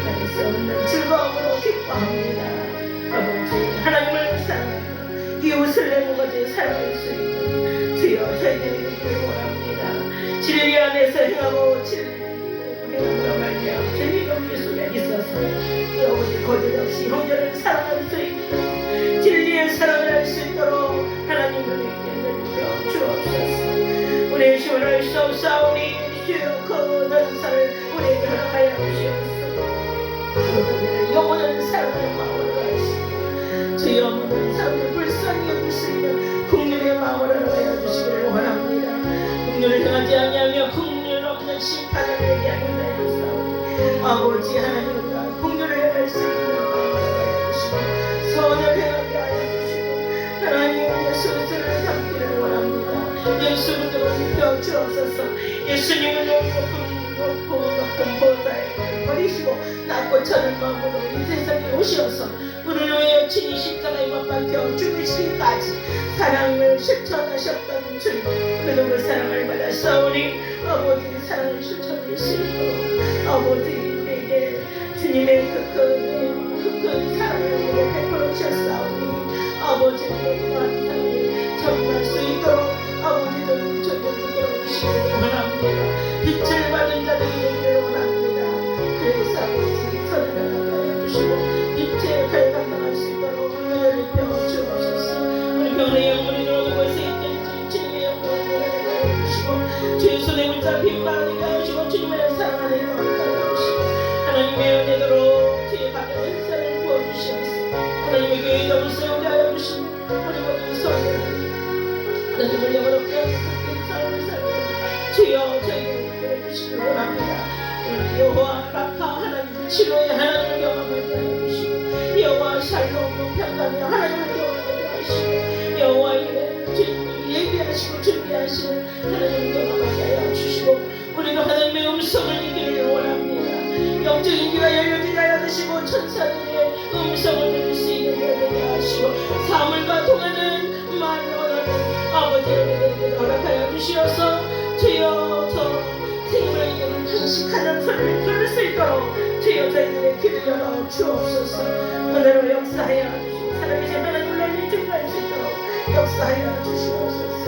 말할 수 없는 즐거움으로 기뻐합니다. 아버지 하나님을 사랑하고 이웃을 내 몸같이 사랑할 수 있는 주여 저희들이 되기를 원합니다. 진리 안에서 행하고 진리로 말미암아 진리가 우리 속에 있어서 아버지 거짓 없이 형제를 사랑할 수 있는 진리의 사랑을 할 수 있도록 하나님을 내려 주옵소서. 우리의 힘을 할 수 없사오니 주여 그 은사를 우리에게 허락하여 주시옵소서. 그들의 영원한 사랑을 마음으로 하시고 주여 모든 사람들 불쌍히 여기시며 국률의 마음을 허락하여 주시기를 원합니다. 국률을 행하지 아니하며 국률 없는 심판을 얘기하게 하였사오니 아버지 하나님과 국률을 행할 수 있는 마음을 허락하여 주시고 선을 행하게 하여 주시고 하나님 예수를 담기를 원합니다. 예수님으로 입혀 주옵소서. 예수님은 높은 보좌에 버리시고 낮고 저는 마음으로 이 세상에 오시어서 우리를 위해 친히 십자가에 못 박혀 죽으시기까지 사랑을 실천하셨던 주님, 우리도 그 사랑을 받았사오니 아버지 사랑을 실천할 수 있도록 아버지 우리에게 주님의 그 사랑을 우리에게 베풀어 주셨사오니 아버지 우리의 사랑을 전할 수 있도록 아버지도 저를 붙들어 주시기 원합니다. 빛을 받은 자들이 되기를 원합니다. 그래서 아버지 선을 하여 주시고 빛의 칼 감당할 수 있도록 은혜를 입혀 주옵소서. 우리 병원의 영혼이 들어오는 곳에 있든지 주님의 영혼을 내려 주시고 주의 손에 붙잡힌 바라게 하시고 주님의 사랑 안에 거하게 하시고 하나님의 은혜로 주의 받은 은사를 부어주시옵소서. 하나님의 교회 너무 세우게 하여 주시고 우리 모두 손을 하나님을 영원롭게 하시고 삶을 살고 주여 저희를 해주시길 원합니다. 여호와 라파 하나님 치료의 하나님을 경험하게 하시고 여호와 샬롬 평강의 하나님을 경험하게 하시고 여호와 이레 주님이 예비하시고 준비하시는 하나님을 경험하게 하여 주시고 우리도 하나님의 음성을 듣기를 원합니다. 영적인 귀가 열려지게 하여 주시고 천사들의 음성을 들을 수 있게 되게 하시고 사물과 통하는 말을 원하는 아버지에게 허락하여 주시어서 주여 저 생물에게는 탄식하는 소리를 들을 수 있도록 주여 저희들의 귀를 열어 주옵소서. 은혜로 역사하여 주시고 살아계신 하나님을 널리 증거할 수 있도록 역사하여 주시옵소서.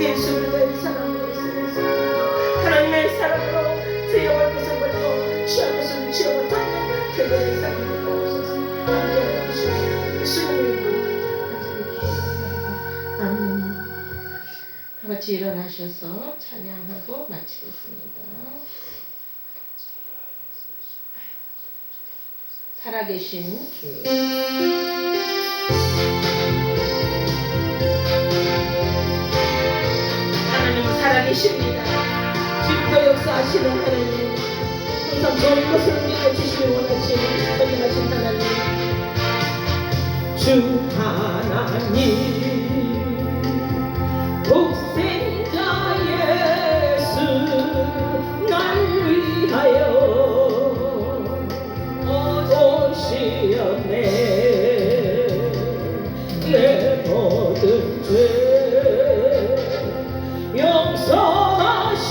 예수 그리스도의 사랑으로 쓰겠습니다. 하나님의 사랑으로 주여 것을 버리고 취한 것을 취하고 찾는 저희들의 사랑을 주옵소서. 함께하여 주시고 예수님의 이름으로 감사드립니다. 아멘. 다 같이 일어나셔서 찬양하고 마치겠습니다. 살아계신 주 하나님은 살아계십니다. 지금도 역사하시는 하나님, 항상 좋은 것을 우리에게 주시길 원하시는 선생하신 하나님, 주 하나님 독생자 예수 날 위하여 오시었네. 내 모든 죄 용서하시고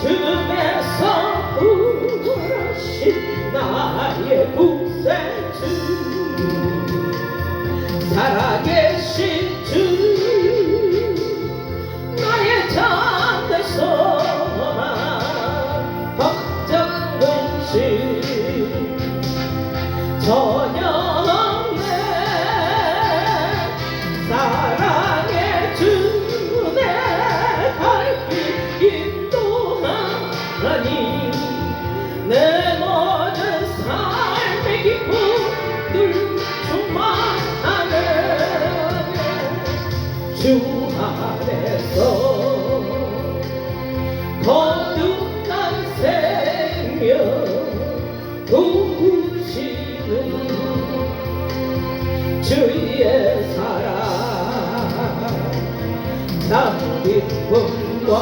죽음에서 부활하신 나의 구세주 살아계신 주 산에서 거듭난 생명 도우시는 주의 사랑 참 기쁨과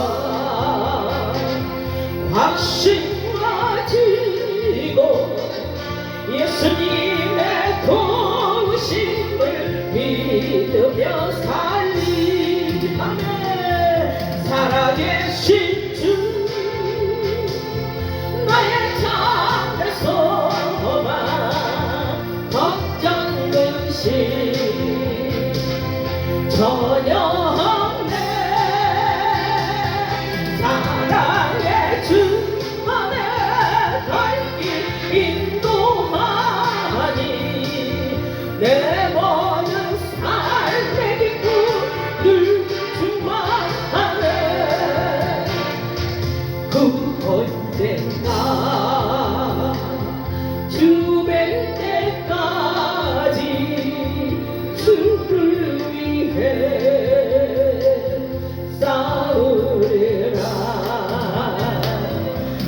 확신 가지고 예수님의 도우심을 믿으며 살리기만해 살아계신 주 나의 잠을 소망 걱정 근심 전혀 없네 사랑의 주 안에 갈길 인도하니 내 모든 삶의 기쁨 늘 충만하네 그 언젠가 주 뵐 때까지 주를 위해 싸우리라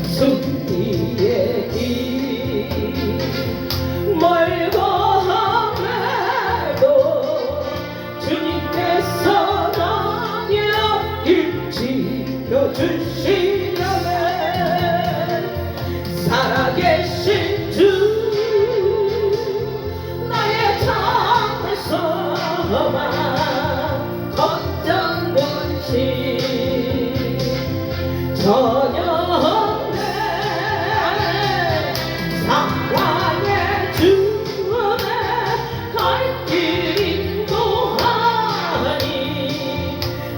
승리의 길 멀고 험해도 주님께서 나의 앞길 지켜주시려네 살아계신 주 나의 잠을 소망 걱정 근심 전혀 없네 사랑의 주 안에 갈 길 인도하니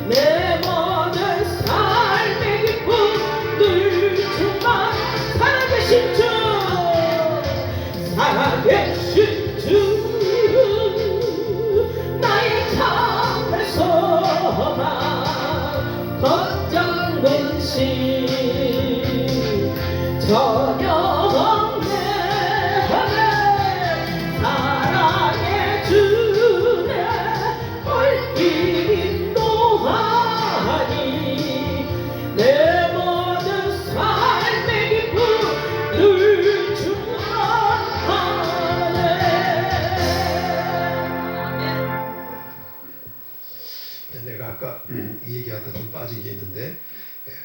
내 모든 삶의 기쁨 늘 충만 살아계신 주 살아계신 주 나의 잠을 소망 걱정 근심 전혀 없네 사랑의 주내 올길 인도하니 내 모든 삶의 기쁨 늘 충만하네 내가 아까 이 얘기하다 좀 빠진 게 있는데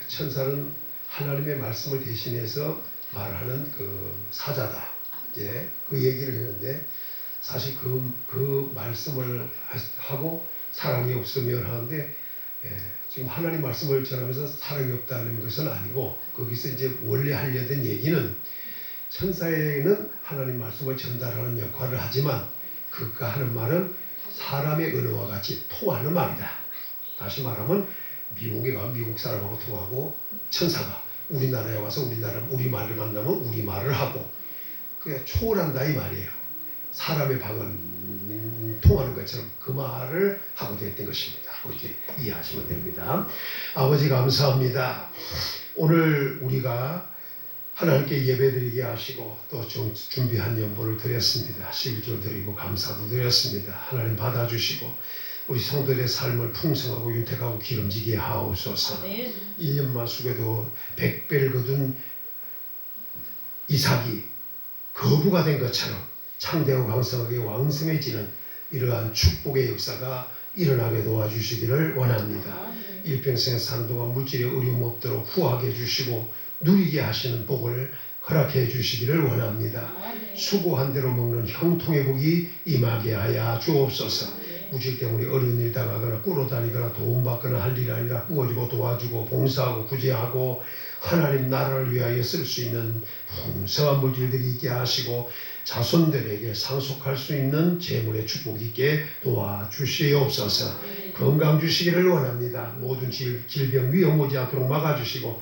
천사는 하나님의 말씀을 대신해서 말하는 그 사자다. 이제 그 얘기를 했는데 사실 그 말씀을 하고 사랑이 없으면 하는데 지금 하나님 말씀을 전하면서 사랑이 없다는 것은 아니고 거기서 이제 원래 하려던 얘기는 천사에게는 하나님 말씀을 전달하는 역할을 하지만 그가 하는 말은 사람의 언어와 같이 통하는 말이다. 다시 말하면 미국에 가면 미국 사람하고 통하고 천사가 우리나라에 와서 우리 말을 만나면 우리 말을 하고 그게 초월한다 이 말이에요. 사람의 방언 통하는 것처럼 그 말을 하고 됐던 것입니다. 이렇게 이해하시면 됩니다. 아버지 감사합니다. 오늘 우리가 하나님께 예배드리게 하시고 또 준비한 연보를 드렸습니다. 11조 드리고 감사도 드렸습니다. 하나님 받아주시고 우리 성도들의 삶을 풍성하고 윤택하고 기름지게 하옵소서. 1년만 숙여도 100배를 거둔 이삭이 거부가 된 것처럼 창대하고 강성하게 왕성해지는 이러한 축복의 역사가 일어나게 도와주시기를 원합니다. 일평생 사는 동안 물질의 어려움 없도록 후하게 해주시고 누리게 하시는 복을 허락해 주시기를 원합니다. 수고한 대로 먹는 형통의 복이 임하게 하여 주옵소서. 무질 때문에 어려운 일 당하거나 꾸러다니거나 도움받거나 할 일 아니라 꾸어주고 도와주고 봉사하고 구제하고 하나님 나라를 위하여 쓸 수 있는 풍성한 물질들이 있게 하시고 자손들에게 상속할 수 있는 재물의 축복이 있게 도와주시옵소서. 건강 주시기를 원합니다. 모든 질병 위험 오지 않도록 막아주시고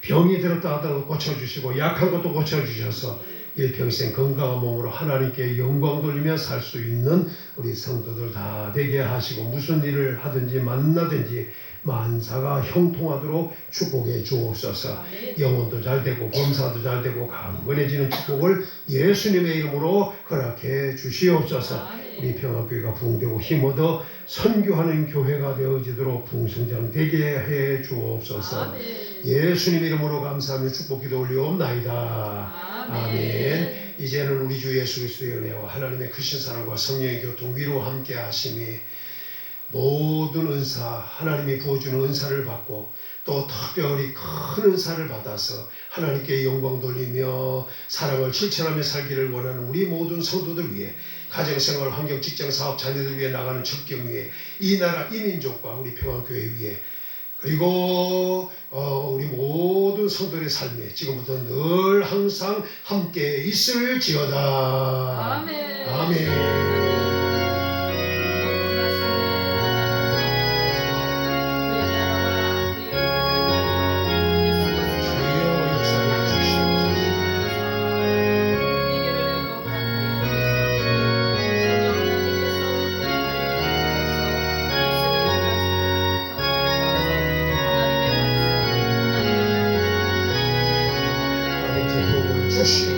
병이 들었다 하더라도 고쳐주시고 약한 것도 고쳐주셔서 일평생 건강한 몸으로 하나님께 영광 돌리며 살 수 있는 우리 성도들 다 되게 하시고 무슨 일을 하든지 만나든지 만사가 형통하도록 축복해 주옵소서. 영혼도 잘 되고 범사도 잘 되고 강건해지는 축복을 예수님의 이름으로 허락해 주시옵소서. 우리 평화교회가 부흥되고 힘얻어 선교하는 교회가 되어지도록 부흥성장되게 해 주옵소서. 예수님 이름으로 감사하며 축복기도 올리옵나이다. 아멘. 이제는 우리 주 예수 그리스도의 은혜와 하나님의 크신 사랑과 성령의 교통 위로 함께 하심이 모든 은사, 하나님이 부어주는 은사를 받고 또 특별히 큰 은사를 받아서 하나님께 영광 돌리며 사랑을 실천하며 살기를 원하는 우리 모든 성도들 위해 가정생활, 환경, 직장, 사업, 자녀들 위해 나가는 적경 위해 이 나라, 이 민족과 우리 평안교회 위해 그리고 우리 모든 성도의 삶에 지금부터 늘 항상 함께 있을지어다. 아멘. 아멘. 주시옵소서.